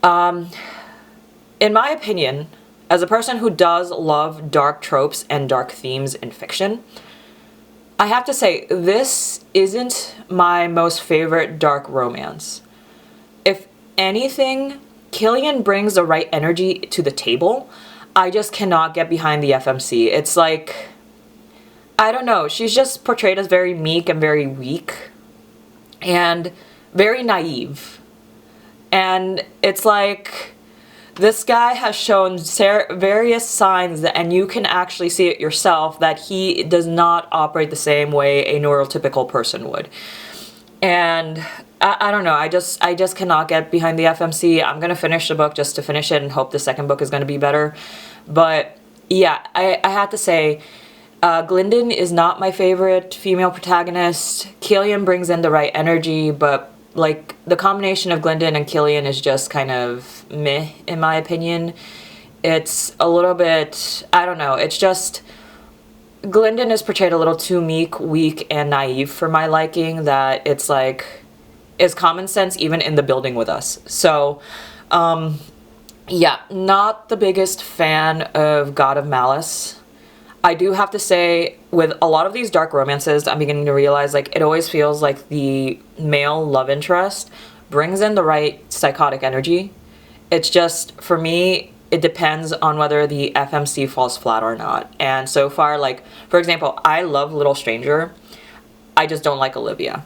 A: In my opinion, as a person who does love dark tropes and dark themes in fiction, I have to say, this isn't my most favorite dark romance. If anything, Killian brings the right energy to the table. I just cannot get behind the FMC. It's like, I don't know, she's just portrayed as very meek and very weak and very naive. And it's like, this guy has shown various signs and you can actually see it yourself that he does not operate the same way a neurotypical person would. And I don't know, I just cannot get behind the FMC. I'm gonna finish the book just to finish it and hope the second book is gonna be better. But yeah, I have to say, Glyndon is not my favorite female protagonist. Killian brings in the right energy, but like the combination of Glyndon and Killian is just kind of meh in my opinion. It's a little bit, I don't know, it's just, Glyndon is portrayed a little too meek, weak, and naive for my liking, that it's like, is common sense even in the building with us. So, yeah, not the biggest fan of God of Malice. I do have to say, with a lot of these dark romances, I'm beginning to realize, like, it always feels like the male love interest brings in the right psychotic energy. It's just, for me, it depends on whether the FMC falls flat or not. And so far, like, for example, I love Little Stranger. I just don't like Olivia.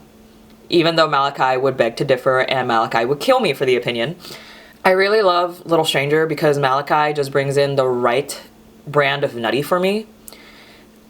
A: Even though Malachi would beg to differ and Malachi would kill me for the opinion. I really love Little Stranger because Malachi just brings in the right brand of nutty for me.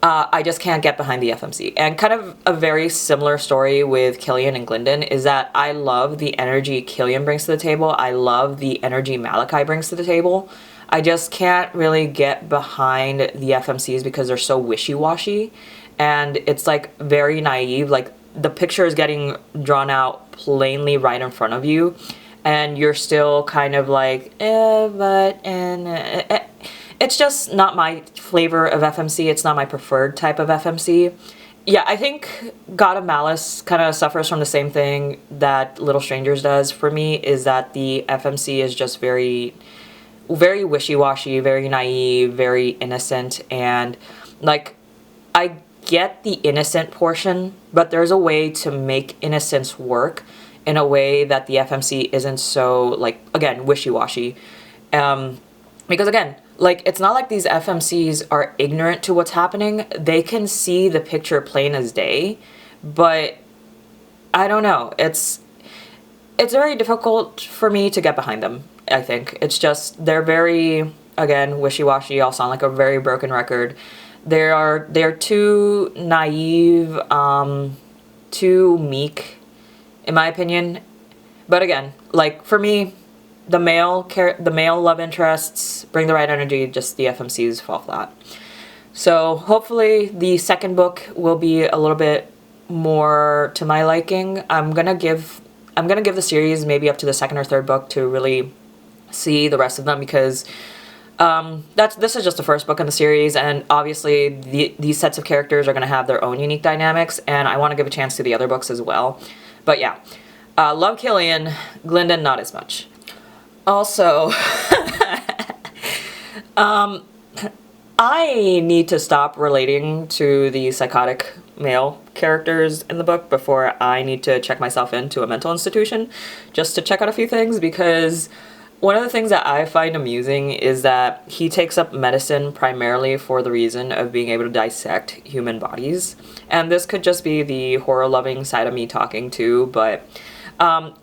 A: I just can't get behind the FMC. And kind of a very similar story with Killian and Glyndon is that I love the energy Killian brings to the table. I love the energy Malachi brings to the table. I just can't really get behind the FMCs because they're so wishy-washy. And it's like very naive. Like the picture is getting drawn out plainly right in front of you. And you're still kind of like, it's just not my flavor of FMC. It's not my preferred type of FMC. Yeah, I think God of Malice kind of suffers from the same thing that Little Strangers does. For me, is that the FMC is just very, very wishy-washy, very naive, very innocent. And, like, I get the innocent portion, but there's a way to make innocence work in a way that the FMC isn't so, like, again, wishy-washy. Because, again, like, it's not like these FMCs are ignorant to what's happening. They can see the picture plain as day, but I don't know. It's very difficult for me to get behind them, I think. It's just, they're very, again, wishy-washy. I'll sound like a very broken record. They're too naive, too meek, in my opinion. But again, like, for me, the male love interests bring the right energy, just the FMCs fall flat. So hopefully the second book will be a little bit more to my liking. I'm gonna give the series maybe up to the second or third book to really see the rest of them, because this is just the first book in the series, and obviously these sets of characters are gonna have their own unique dynamics, and I want to give a chance to the other books as well. But yeah, love Killian, Glyndon not as much. Also, I need to stop relating to the psychotic male characters in the book before I need to check myself into a mental institution just to check out a few things, because one of the things that I find amusing is that he takes up medicine primarily for the reason of being able to dissect human bodies. And this could just be the horror-loving side of me talking too, but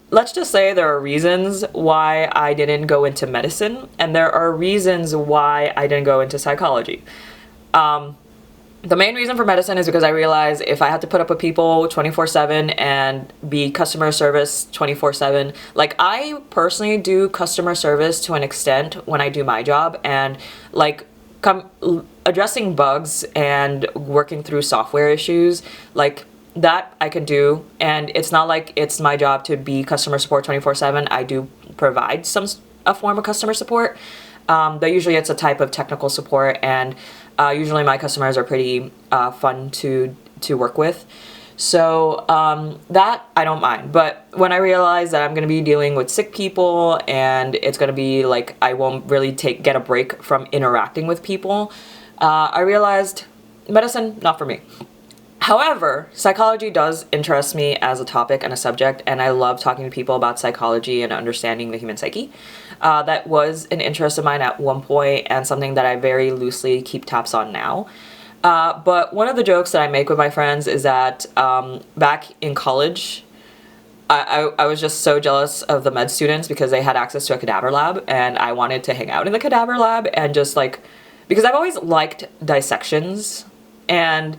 A: let's just say there are reasons why I didn't go into medicine, and there are reasons why I didn't go into psychology. The main reason for medicine is because I realized if I had to put up with people 24/7 and be customer service 24/7, like, I personally do customer service to an extent when I do my job, and like addressing bugs and working through software issues, like, that I can do, and it's not like it's my job to be customer support 24/7. I do provide a form of customer support, but usually it's a type of technical support, and usually my customers are pretty fun to work with. So that I don't mind. But when I realize that I'm going to be dealing with sick people, and it's going to be like I won't really get a break from interacting with people, I realized medicine, not for me. However, psychology does interest me as a topic and a subject, and I love talking to people about psychology and understanding the human psyche. That was an interest of mine at one point, and something that I very loosely keep tabs on now. But one of the jokes that I make with my friends is that back in college, I was just so jealous of the med students because they had access to a cadaver lab, and I wanted to hang out in the cadaver lab and just like, because I've always liked dissections. And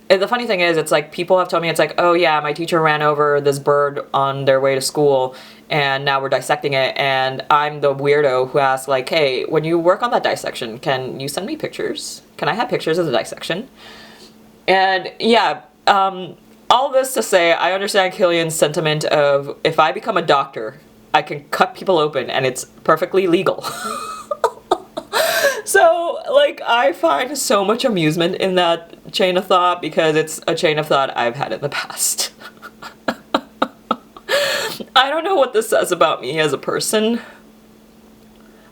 A: the funny thing is, it's like, people have told me, it's like, oh yeah, my teacher ran over this bird on their way to school and now we're dissecting it, and I'm the weirdo who asks, like, hey, when you work on that dissection, can you send me pictures? Can I have pictures of the dissection? And yeah, all this to say, I understand Killian's sentiment of, if I become a doctor, I can cut people open and it's perfectly legal. So, like, I find so much amusement in that chain of thought, because it's a chain of thought I've had in the past. I don't know what this says about me as a person,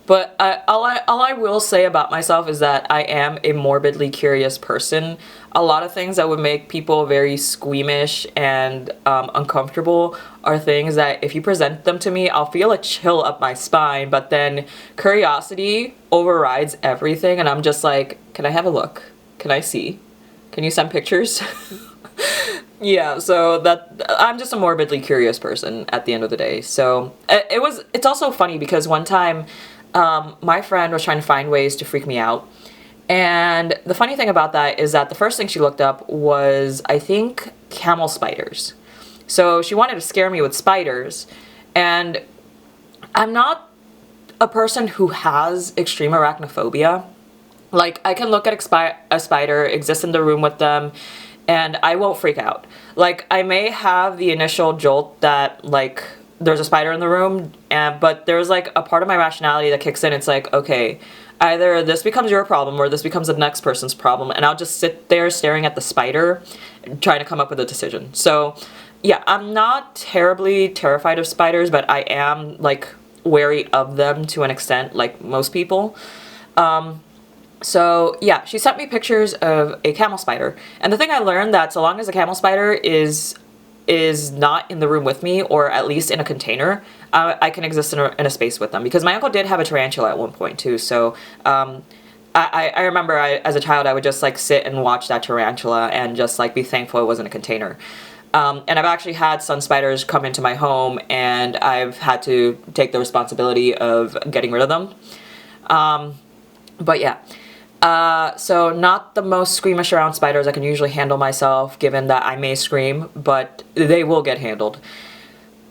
A: but all I will say about myself is that I am a morbidly curious person. A lot of things that would make people very squeamish and uncomfortable are things that if you present them to me, I'll feel a chill up my spine, but then curiosity overrides everything, and I'm just like, can I have a look? Can I see? Can you send pictures? Yeah, so I'm just a morbidly curious person at the end of the day. So it's also funny because one time my friend was trying to find ways to freak me out. And the funny thing about that is that the first thing she looked up was, I think, camel spiders. So she wanted to scare me with spiders. And I'm not a person who has extreme arachnophobia. Like, I can look at a spider, exist in the room with them, and I won't freak out. Like, I may have the initial jolt that, like, there's a spider in the room, but there's, like, a part of my rationality that kicks in. It's like, okay, either this becomes your problem or this becomes the next person's problem, and I'll just sit there staring at the spider, trying to come up with a decision. So, yeah, I'm not terribly terrified of spiders, but I am, like, wary of them to an extent, like most people. So yeah, she sent me pictures of a camel spider. And the thing I learned that so long as a camel spider is not in the room with me, or at least in a container, I can exist in a space with them. Because my uncle did have a tarantula at one point too. So I remember as a child, I would just like sit and watch that tarantula and just like be thankful it wasn't a container. And I've actually had sun spiders come into my home, and I've had to take the responsibility of getting rid of them. But yeah. So not the most squeamish around spiders. I can usually handle myself, given that I may scream, but they will get handled.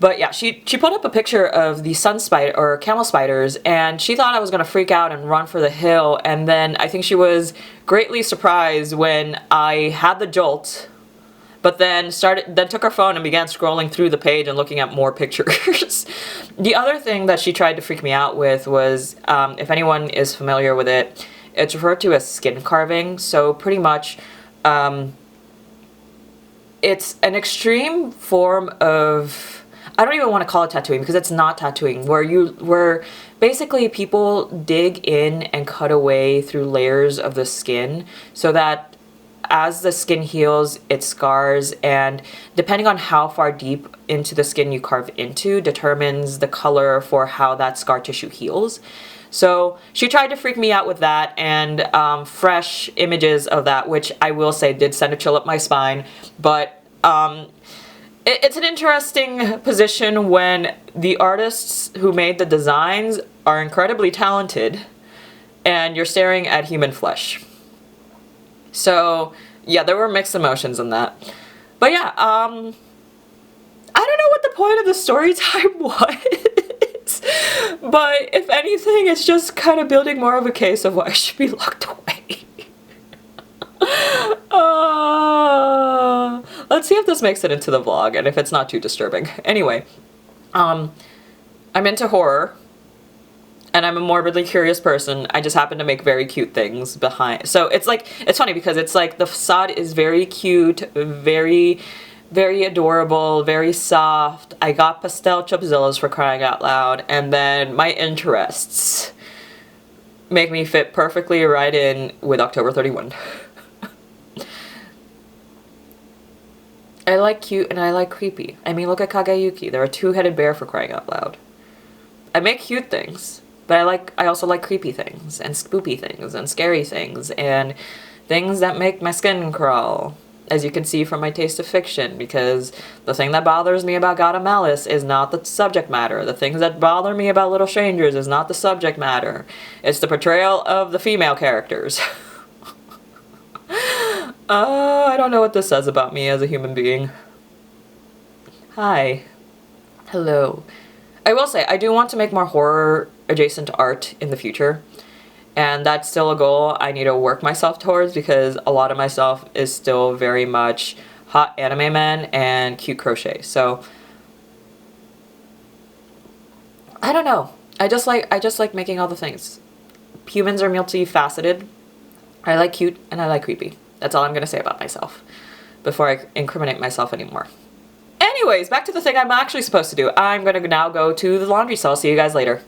A: But yeah, she put up a picture of the sun spider, or camel spiders, and she thought I was gonna freak out and run for the hill, and then I think she was greatly surprised when I had the jolt, but then took her phone and began scrolling through the page and looking at more pictures. The other thing that she tried to freak me out with was, if anyone is familiar with it, it's referred to as skin carving. So pretty much, it's an extreme form of, I don't even want to call it tattooing because it's not tattooing, where basically people dig in and cut away through layers of the skin so that as the skin heals, it scars, and depending on how far deep into the skin you carve into determines the color for how that scar tissue heals. So she tried to freak me out with that, and fresh images of that, which I will say did send a chill up my spine. But it's an interesting position when the artists who made the designs are incredibly talented and you're staring at human flesh. So yeah, there were mixed emotions in that. But yeah, I don't know what the point of the story time was. But if anything, it's just kind of building more of a case of why I should be locked away. Let's see if this makes it into the vlog and if it's not too disturbing. Anyway, I'm into horror, and I'm a morbidly curious person. I just happen to make very cute things behind. So it's like, it's funny because it's like the facade is very cute, very adorable, very soft. I got pastel chubzillas, for crying out loud, and then my interests make me fit perfectly right in with October 31. I like cute and I like creepy. I mean, look at Kageyuki. They're a two-headed bear, for crying out loud. I make cute things, but I also like creepy things and spoopy things and scary things and things that make my skin crawl. As you can see from my taste of fiction, because the thing that bothers me about God of Malice is not the subject matter. The things that bother me about Little Strangers is not the subject matter. It's the portrayal of the female characters. I don't know what this says about me as a human being. Hi. Hello. I will say, I do want to make more horror-adjacent art in the future. And that's still a goal I need to work myself towards, because a lot of my stuff is still very much hot anime men and cute crochet. So I don't know. I just like making all the things. Humans are multifaceted. I like cute and I like creepy. That's all I'm gonna say about myself before I incriminate myself anymore. Anyway. anyways, back to the thing I'm actually supposed to do. I'm gonna now go to the laundry cell. See you guys later.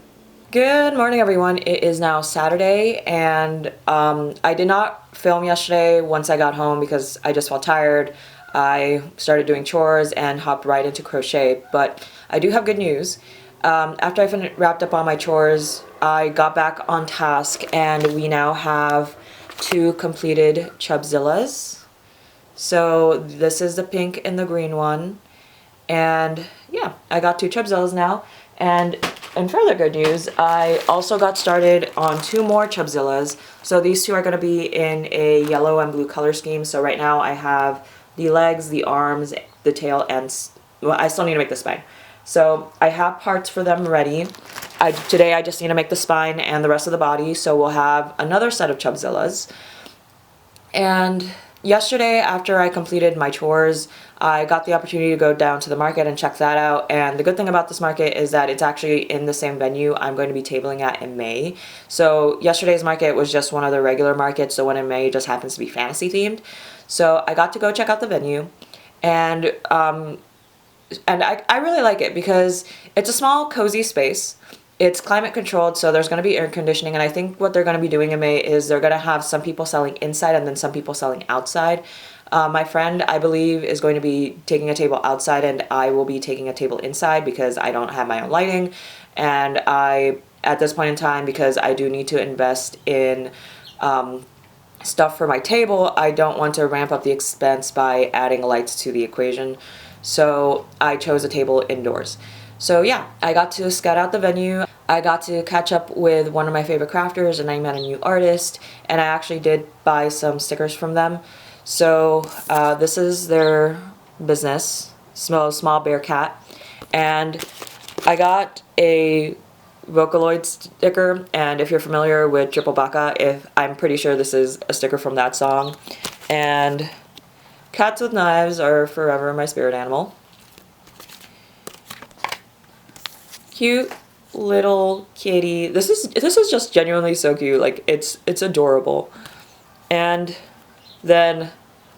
A: Good morning, everyone. It is now Saturday, and I did not film yesterday once I got home because I just felt tired. I started doing chores and hopped right into crochet, but I do have good news. After I wrapped up all my chores, I got back on task, and we now have 2 completed Chubzillas. So this is the pink and the green one, and yeah, I got 2 Chubzillas now. And in further good news, I also got started on 2 more Chubzillas. So these 2 are going to be in a yellow and blue color scheme. So right now I have the legs, the arms, the tail, and well, I still need to make the spine. So I have parts for them ready. Today I just need to make the spine and the rest of the body. So we'll have another set of Chubzillas. And yesterday, after I completed my chores, I got the opportunity to go down to the market and check that out. And the good thing about this market is that it's actually in the same venue I'm going to be tabling at in May. So yesterday's market was just one of the regular markets. The one in May just happens to be fantasy themed. So I got to go check out the venue, and I really like it because it's a small, cozy space. It's climate controlled, so there's going to be air conditioning, and I think what they're going to be doing in May is they're going to have some people selling inside and then some people selling outside. My friend, I believe, is going to be taking a table outside, and I will be taking a table inside because I don't have my own lighting, and at this point in time, because I do need to invest in stuff for my table, I don't want to ramp up the expense by adding lights to the equation, so I chose a table indoors. So yeah, I got to scout out the venue. I got to catch up with one of my favorite crafters, and I met a new artist, and I actually did buy some stickers from them. So this is their business, Small Bear Cat, and I got a Vocaloid sticker, and if you're familiar with Triple Baka, I'm pretty sure this is a sticker from that song. And cats with knives are forever my spirit animal. Cute little kitty. This is just genuinely so cute. Like it's adorable. And then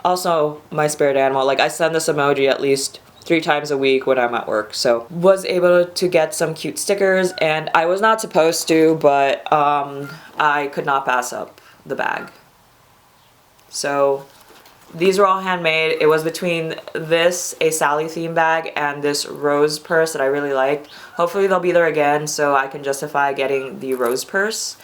A: also my spirit animal. Like I send this emoji at least 3 times a week when I'm at work. So was able to get some cute stickers, and I was not supposed to, but I could not pass up the bag. So these were all handmade. It was between this, a Sally theme bag, and this rose purse that I really liked. Hopefully they'll be there again so I can justify getting the rose purse.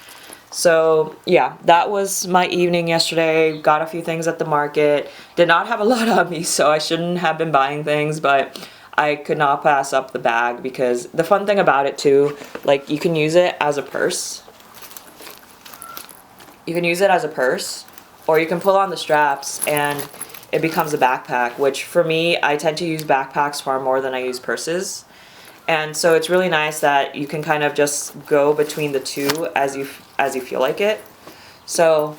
A: So yeah, that was my evening yesterday. Got a few things at the market. Did not have a lot on me, so I shouldn't have been buying things, but I could not pass up the bag because the fun thing about it too, like you can use it as a purse. You can use it as a purse, or you can pull on the straps and it becomes a backpack, which for me, I tend to use backpacks far more than I use purses. And so it's really nice that you can kind of just go between the two as you feel like it. So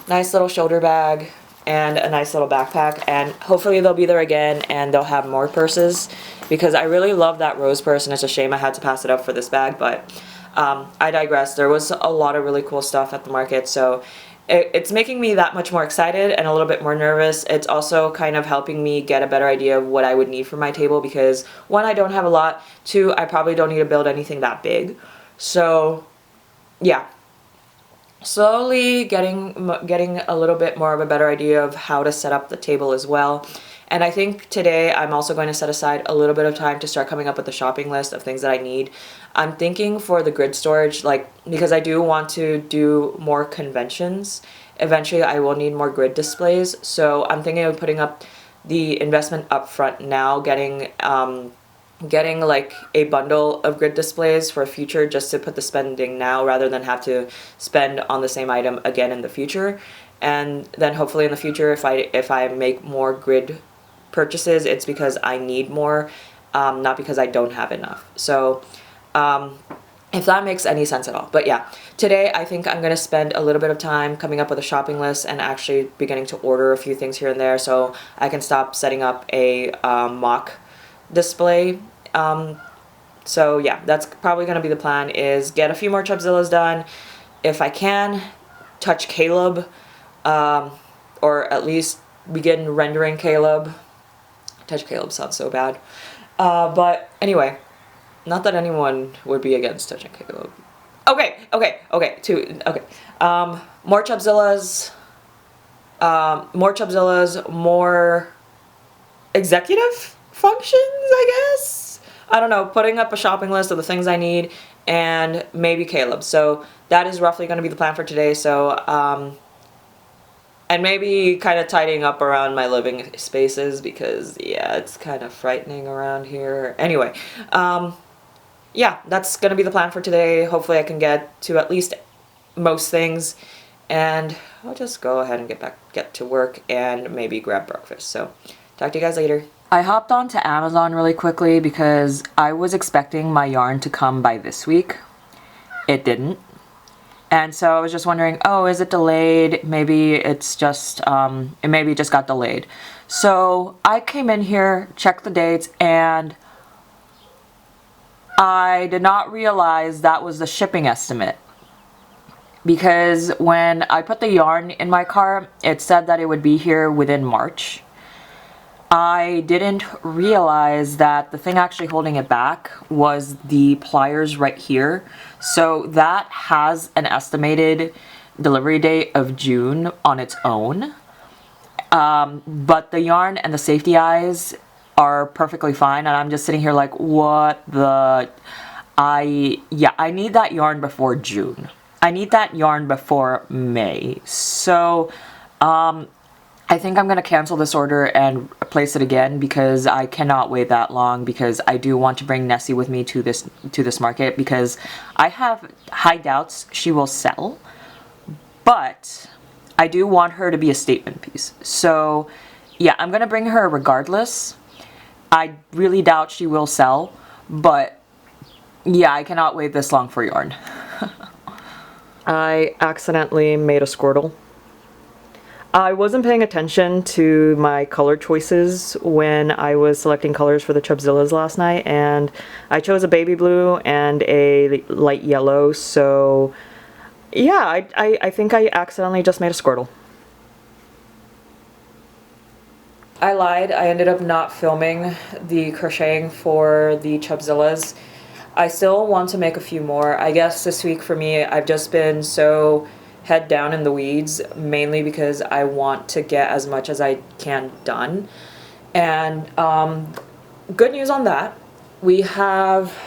A: nice little shoulder bag and a nice little backpack, and hopefully they'll be there again and they'll have more purses because I really love that rose purse, and it's a shame I had to pass it up for this bag, but I digress. There was a lot of really cool stuff at the market, so it's making me that much more excited and a little bit more nervous. It's also kind of helping me get a better idea of what I would need for my table because 1, I don't have a lot, 2, I probably don't need to build anything that big. So yeah, slowly getting a little bit more of a better idea of how to set up the table as well. And I think today I'm also going to set aside a little bit of time to start coming up with a shopping list of things that I need. I'm thinking for the grid storage, like, because I do want to do more conventions. Eventually I will need more grid displays. So I'm thinking of putting up the investment up front now, getting like a bundle of grid displays for future, just to put the spending now rather than have to spend on the same item again in the future. And then hopefully in the future, if I make more grid purchases, it's because I need more, not because I don't have enough. So if that makes any sense at all. But yeah, today I think I'm going to spend a little bit of time coming up with a shopping list and actually beginning to order a few things here and there so I can stop setting up a mock display. So yeah, that's probably going to be the plan, is get a few more Chubzillas done. If I can, touch Caleb, or at least begin rendering Caleb. Touch Caleb sounds so bad. But anyway, not that anyone would be against touching Caleb. Okay. More Chubzillas. More executive functions, I guess. I don't know, putting up a shopping list of the things I need, and maybe Caleb. So that is roughly going to be the plan for today. So, and maybe kind of tidying up around my living spaces because, yeah, it's kind of frightening around here. Anyway, yeah, that's going to be the plan for today. Hopefully I can get to at least most things, and I'll just go ahead and get to work and maybe grab breakfast. So talk to you guys later. I hopped onto Amazon really quickly because I was expecting my yarn to come by this week. It didn't. And so I was just wondering, oh, is it delayed? Maybe it's just, it maybe just got delayed. So I came in here, checked the dates, and I did not realize that was the shipping estimate. Because when I put the yarn in my car, it said that it would be here within March. I didn't realize that the thing actually holding it back was the pliers right here. So that has an estimated delivery date of June on its own. But the yarn and the safety eyes are perfectly fine, and I'm just sitting here like, what the... I need that yarn before June. I need that yarn before May. So, I think I'm going to cancel this order and place it again because I cannot wait that long, because I do want to bring Nessie with me to this market because I have high doubts she will sell, but I do want her to be a statement piece. So yeah, I'm going to bring her regardless. I really doubt she will sell, but yeah, I cannot wait this long for yarn. I accidentally made a Squirtle. I wasn't paying attention to my color choices when I was selecting colors for the Chubzillas last night, and I chose a baby blue and a light yellow, so yeah, I think I accidentally just made a Squirtle. I lied. I ended up not filming the crocheting for the Chubzillas. I still want to make a few more. I guess this week for me, I've just been so head down in the weeds, mainly because I want to get as much as I can done. And good news on that, we have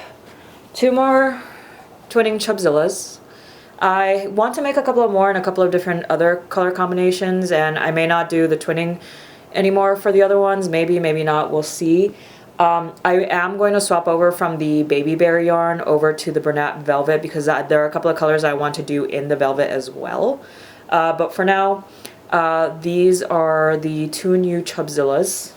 A: 2 more twinning Chubzillas. I want to make a couple of more in a couple of different other color combinations, and I may not do the twinning anymore for the other ones. Maybe, maybe not, we'll see. I am going to swap over from the Baby Bear yarn over to the Bernat Velvet because there are a couple of colors I want to do in the velvet as well. But for now, these are the 2 new Chubzillas.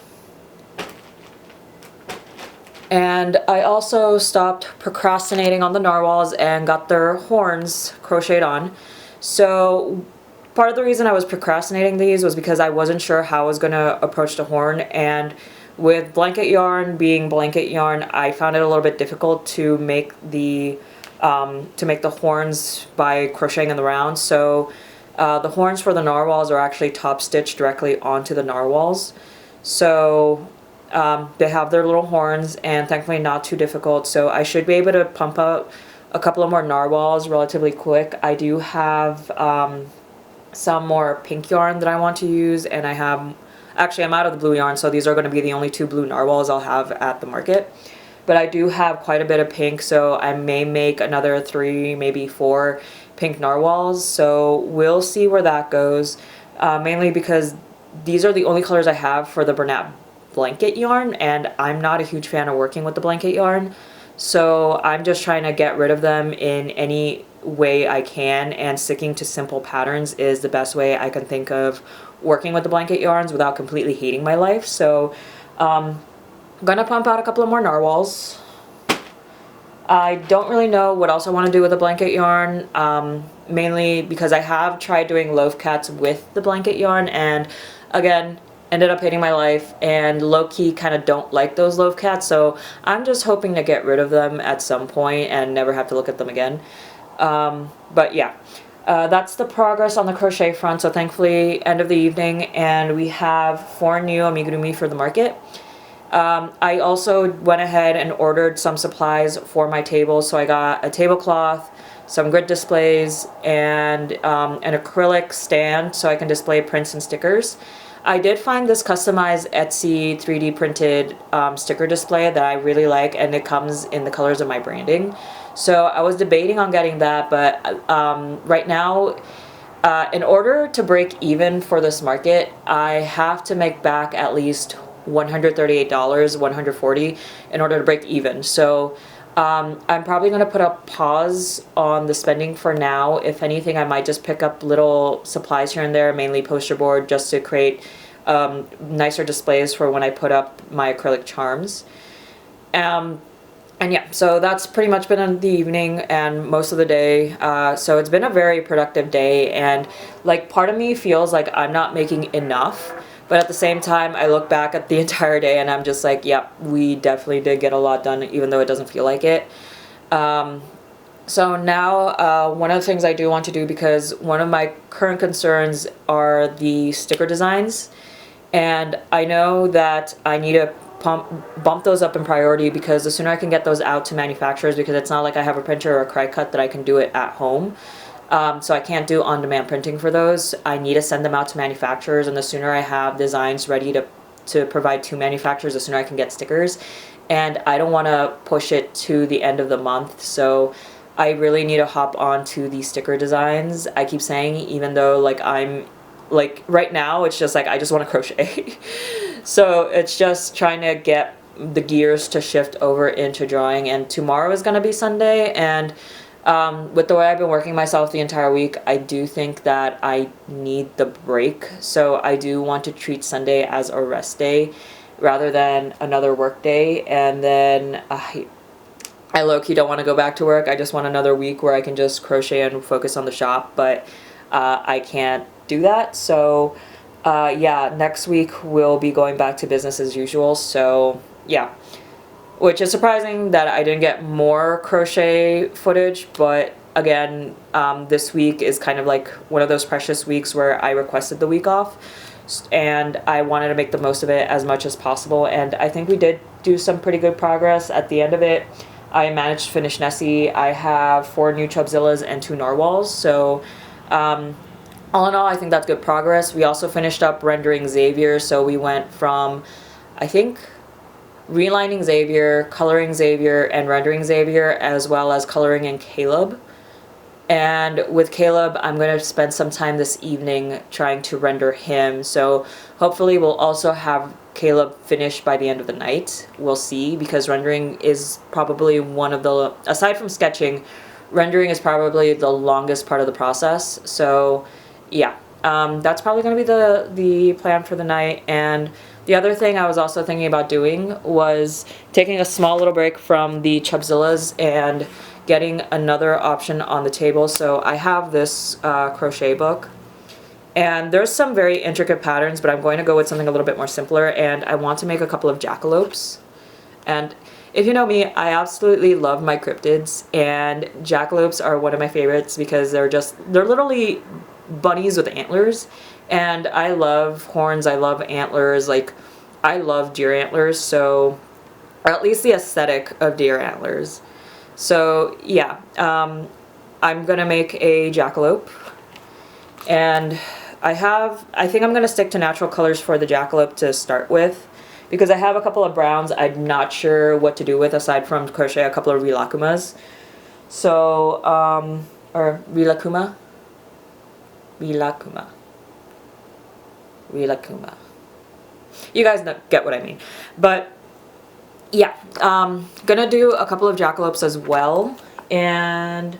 A: And I also stopped procrastinating on the narwhals and got their horns crocheted on. So part of the reason I was procrastinating these was because I wasn't sure how I was going to approach the horn, and with blanket yarn being blanket yarn, I found it a little bit difficult to make the horns by crocheting in the round. So the horns for the narwhals are actually top stitched directly onto the narwhals. So they have their little horns, and thankfully not too difficult. So I should be able to pump out a couple of more narwhals relatively quick. I do have some more pink yarn that I want to use, and I have... Actually, I'm out of the blue yarn, so these are going to be the only 2 blue narwhals I'll have at the market. But I do have quite a bit of pink, so I may make another 3, maybe 4 pink narwhals. So we'll see where that goes, mainly because these are the only colors I have for the Bernat blanket yarn, and I'm not a huge fan of working with the blanket yarn. So I'm just trying to get rid of them in any way I can, and sticking to simple patterns is the best way I can think of working with the blanket yarns without completely hating my life. So I'm gonna pump out a couple of more narwhals. I don't really know what else I want to do with the blanket yarn, mainly because I have tried doing loaf cats with the blanket yarn, and again, ended up hating my life, and low-key kind of don't like those loaf cats, so I'm just hoping to get rid of them at some point and never have to look at them again. But yeah, that's the progress on the crochet front. So thankfully, end of the evening, and we have 4 new amigurumi for the market. I also went ahead and ordered some supplies for my table. So I got a tablecloth, some grid displays, and an acrylic stand so I can display prints and stickers. I did find this customized Etsy 3D printed sticker display that I really like, and it comes in the colors of my branding. So I was debating on getting that, but right now, in order to break even for this market, I have to make back at least $138, $140 in order to break even. So I'm probably going to put a pause on the spending for now. If anything, I might just pick up little supplies here and there, mainly poster board, just to create nicer displays for when I put up my acrylic charms. And yeah, so that's pretty much been in the evening and most of the day. So it's been a very productive day, and like part of me feels like I'm not making enough. But at the same time, I look back at the entire day and I'm just like, yep, we definitely did get a lot done, even though it doesn't feel like it. So now, one of the things I do want to do, because one of my current concerns are the sticker designs. And I know that I need to bump those up in priority, because the sooner I can get those out to manufacturers, because it's not like I have a printer or a Cricut that I can do it at home. So I can't do on-demand printing for those. I need to send them out to manufacturers, and the sooner I have designs ready to provide to manufacturers, the sooner I can get stickers. And I don't want to push it to the end of the month, so I really need to hop on to the sticker designs. I keep saying, even though like I'm like right now it's just like I just want to crochet. So it's just trying to get the gears to shift over into drawing. And tomorrow is going to be Sunday, and with the way I've been working myself the entire week, I do think that I need the break. So I do want to treat Sunday as a rest day rather than another work day. And then I low-key don't want to go back to work. I just want another week where I can just crochet and focus on the shop, but I can't do that. So yeah, next week we'll be going back to business as usual. So yeah. Which is surprising that I didn't get more crochet footage, but again, this week is kind of like one of those precious weeks where I requested the week off, and I wanted to make the most of it as much as possible, and I think we did do some pretty good progress at the end of it. I managed to finish Nessie. I have 4 new Chubzillas and 2 narwhals, so all in all, I think that's good progress. We also finished up rendering Xavier, so we went from, I think, relining Xavier, coloring Xavier, and rendering Xavier, as well as coloring in Caleb. And with Caleb, I'm going to spend some time this evening trying to render him. So hopefully we'll also have Caleb finished by the end of the night. We'll see, because rendering is probably one of the, aside from sketching, rendering is probably the longest part of the process. So yeah, that's probably going to be the plan for the night. And the other thing I was also thinking about doing was taking a small little break from the Chubzillas and getting another option on the table. So I have this crochet book, and there's some very intricate patterns, but I'm going to go with something a little bit more simpler, and I want to make a couple of jackalopes. And if you know me, I absolutely love my cryptids, and jackalopes are one of my favorites because they're literally bunnies with antlers. And I love horns, I love antlers, like, I love deer antlers, so, or at least the aesthetic of deer antlers. So, yeah, I'm gonna make a jackalope, and I think I'm gonna stick to natural colors for the jackalope to start with, because I have a couple of browns I'm not sure what to do with aside from crochet a couple of rilakumas. So, or rilakuma? Rilakuma. You guys get what I mean. But yeah, gonna do a couple of jackalopes as well, and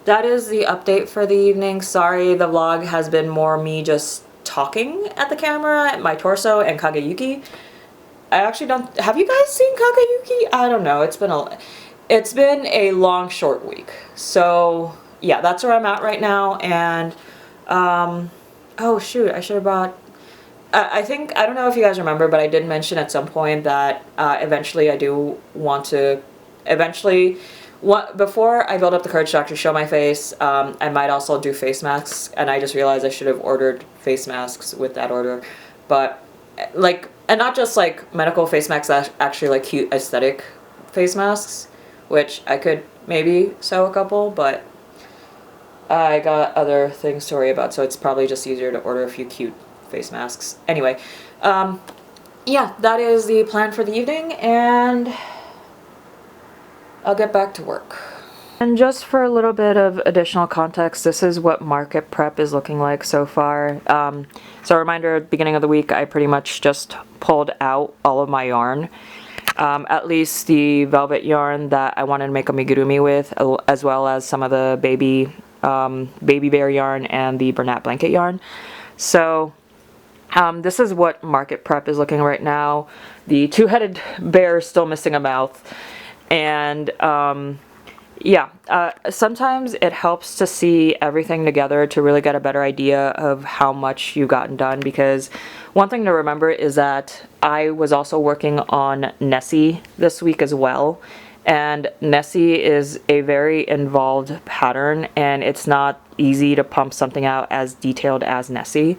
A: that is the update for the evening. Sorry, the vlog has been more me just talking at the camera, at my torso, and Kageyuki. I actually don't, have you guys seen Kageyuki? I don't know, it's been a long, short week. So yeah, that's where I'm at right now. And oh shoot, I should have brought, I think, I don't know if you guys remember, but I did mention at some point that eventually I do want to, before I build up the courage to actually show my face, I might also do face masks, and I just realized I should have ordered face masks with that order. But like, and not just like medical face masks, actually like cute aesthetic face masks, which I could maybe sew a couple, but I got other things to worry about, so it's probably just easier to order a few cute face masks. Anyway, yeah, that is the plan for the evening, and I'll get back to work. And just for a little bit of additional context, this is what market prep is looking like so far. So a reminder, at the beginning of the week, I pretty much just pulled out all of my yarn. At least the velvet yarn that I wanted to make amigurumi with, as well as some of the baby bear yarn and the Bernat blanket yarn. So this is what market prep is looking right now. The two-headed bear is still missing a mouth, and yeah, sometimes it helps to see everything together to really get a better idea of how much you've gotten done, because one thing to remember is that I was also working on Nessie this week as well, and Nessie is a very involved pattern, and it's not easy to pump something out as detailed as Nessie.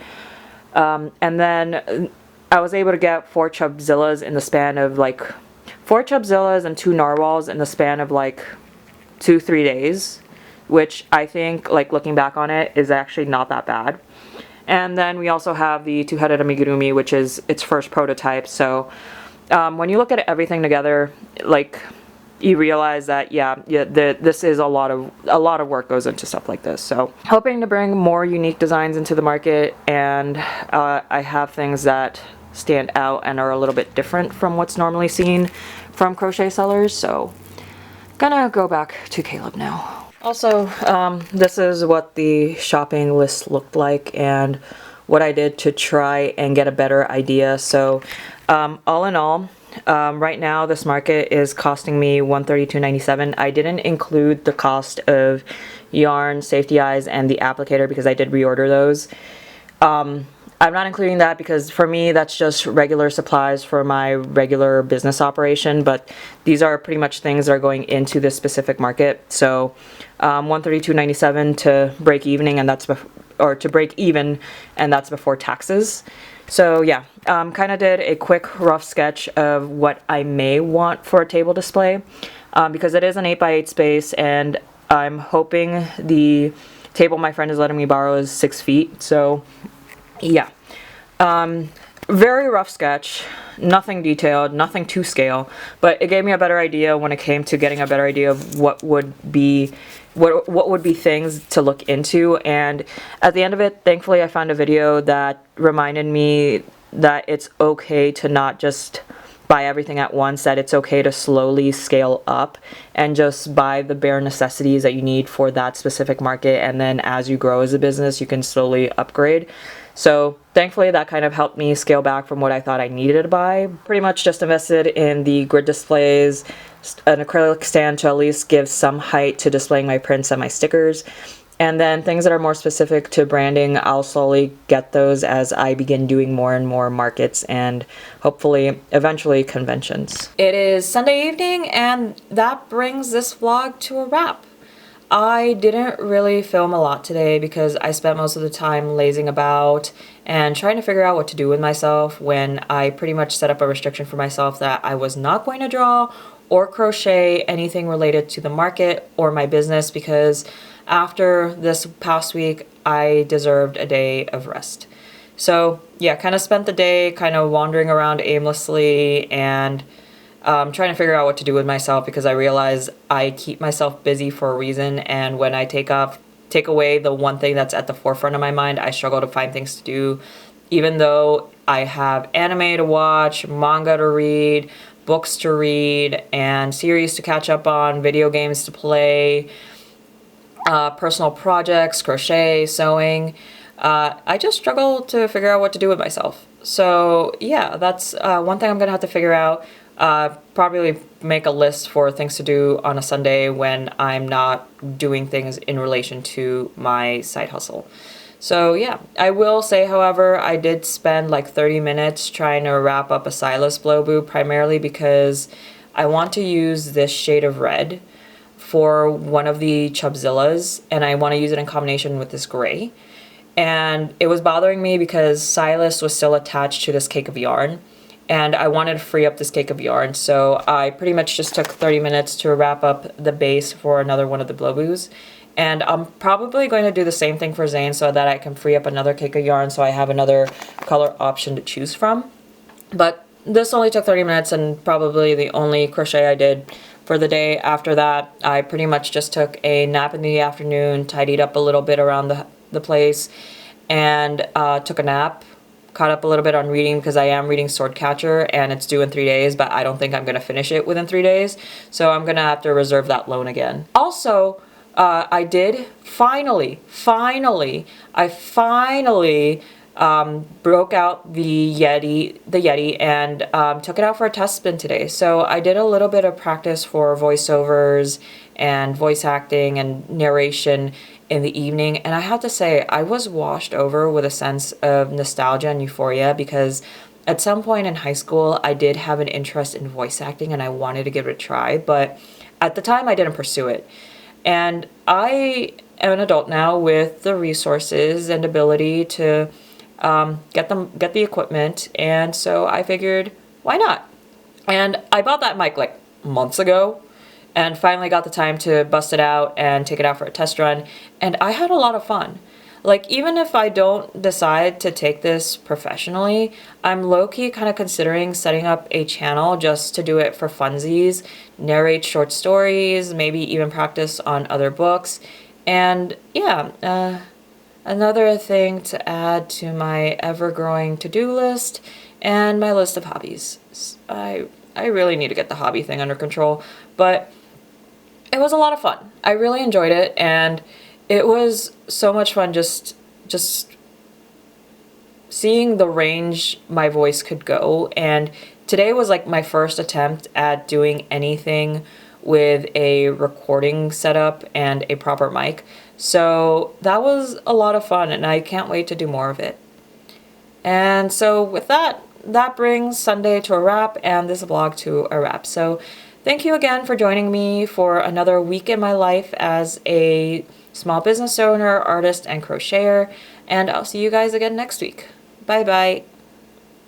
A: And then I was able to get 4 Chubzillas in the span of like 4 Chubzillas and 2 Narwhals in the span of like 2-3 days, which I think, like looking back on it, is actually not that bad. And then we also have the two-headed amigurumi, which is its first prototype. So when you look at everything together, like you realize that this is a lot of work goes into stuff like this. So hoping to bring more unique designs into the market, and I have things that stand out and are a little bit different from what's normally seen from crochet sellers. So gonna go back to Caleb now. Also, this is what the shopping list looked like and what I did to try and get a better idea. So all in all, right now this market is costing me $132.97. I didn't include the cost of yarn, safety eyes, and the applicator because I did reorder those. I'm not including that because for me that's just regular supplies for my regular business operation, but these are pretty much things that are going into this specific market. So $132.97 to break even, and that's to break even, and that's before taxes. So yeah, kind of did a quick rough sketch of what I may want for a table display, because it is an 8x8 space, and I'm hoping the table my friend is letting me borrow is 6 feet. So yeah, very rough sketch, nothing detailed, nothing to scale, but it gave me a better idea when it came to getting a better idea of what would be things to look into. And at the end of it, thankfully I found a video that reminded me that it's okay to not just buy everything at once, that it's okay to slowly scale up and just buy the bare necessities that you need for that specific market, and then as you grow as a business you can slowly upgrade. So thankfully that kind of helped me scale back from what I thought I needed to buy. Pretty much just invested in the grid displays, an acrylic stand to at least give some height to displaying my prints and my stickers, and then things that are more specific to branding, I'll slowly get those as I begin doing more and more markets and hopefully eventually conventions. It is Sunday evening, and that brings this vlog to a wrap. I didn't really film a lot today because I spent most of the time lazing about and trying to figure out what to do with myself, when I pretty much set up a restriction for myself that I was not going to draw or crochet anything related to the market or my business, because after this past week I deserved a day of rest. So yeah, kind of spent the day kind of wandering around aimlessly and trying to figure out what to do with myself, because I realize I keep myself busy for a reason, and when I take away the one thing that's at the forefront of my mind, I struggle to find things to do, even though I have anime to watch, manga to read, books to read, and series to catch up on, video games to play, personal projects, crochet, sewing. I just struggle to figure out what to do with myself. So yeah, that's one thing I'm gonna have to figure out. Probably make a list for things to do on a Sunday when I'm not doing things in relation to my side hustle. So yeah, I will say, however, I did spend like 30 minutes trying to wrap up a side-less blow boob, primarily because I want to use this shade of red for one of the Chubzillas, and I want to use it in combination with this gray. And it was bothering me because Silas was still attached to this cake of yarn, and I wanted to free up this cake of yarn, so I pretty much just took 30 minutes to wrap up the base for another one of the blowboos. And I'm probably going to do the same thing for Zane so that I can free up another cake of yarn so I have another color option to choose from. But this only took 30 minutes and probably the only crochet I did for the day. After that, I pretty much just took a nap in the afternoon, tidied up a little bit around the place, and took a nap. Caught up a little bit on reading because I am reading Swordcatcher and it's due in 3 days, but I don't think I'm going to finish it within 3 days. So I'm going to have to reserve that loan again. Also, I did finally broke out the Yeti and took it out for a test spin today. So I did a little bit of practice for voiceovers and voice acting and narration in the evening, and I have to say I was washed over with a sense of nostalgia and euphoria because at some point in high school I did have an interest in voice acting and I wanted to give it a try, but at the time I didn't pursue it. And I am an adult now with the resources and ability to get the equipment, and so I figured, why not? And I bought that mic like months ago and finally got the time to bust it out and take it out for a test run, and I had a lot of fun. Like, even if I don't decide to take this professionally, I'm low-key kind of considering setting up a channel just to do it for funsies, narrate short stories, maybe even practice on other books, and yeah, another thing to add to my ever-growing to-do list and my list of hobbies. I really need to get the hobby thing under control, but it was a lot of fun. I really enjoyed it, and it was so much fun just seeing the range my voice could go. And today was like my first attempt at doing anything with a recording setup and a proper mic. So that was a lot of fun, and I can't wait to do more of it. And so with that brings Sunday to a wrap and this vlog to a wrap. So thank you again for joining me for another week in my life as a small business owner, artist, and crocheter, and I'll see you guys again next week. Bye bye.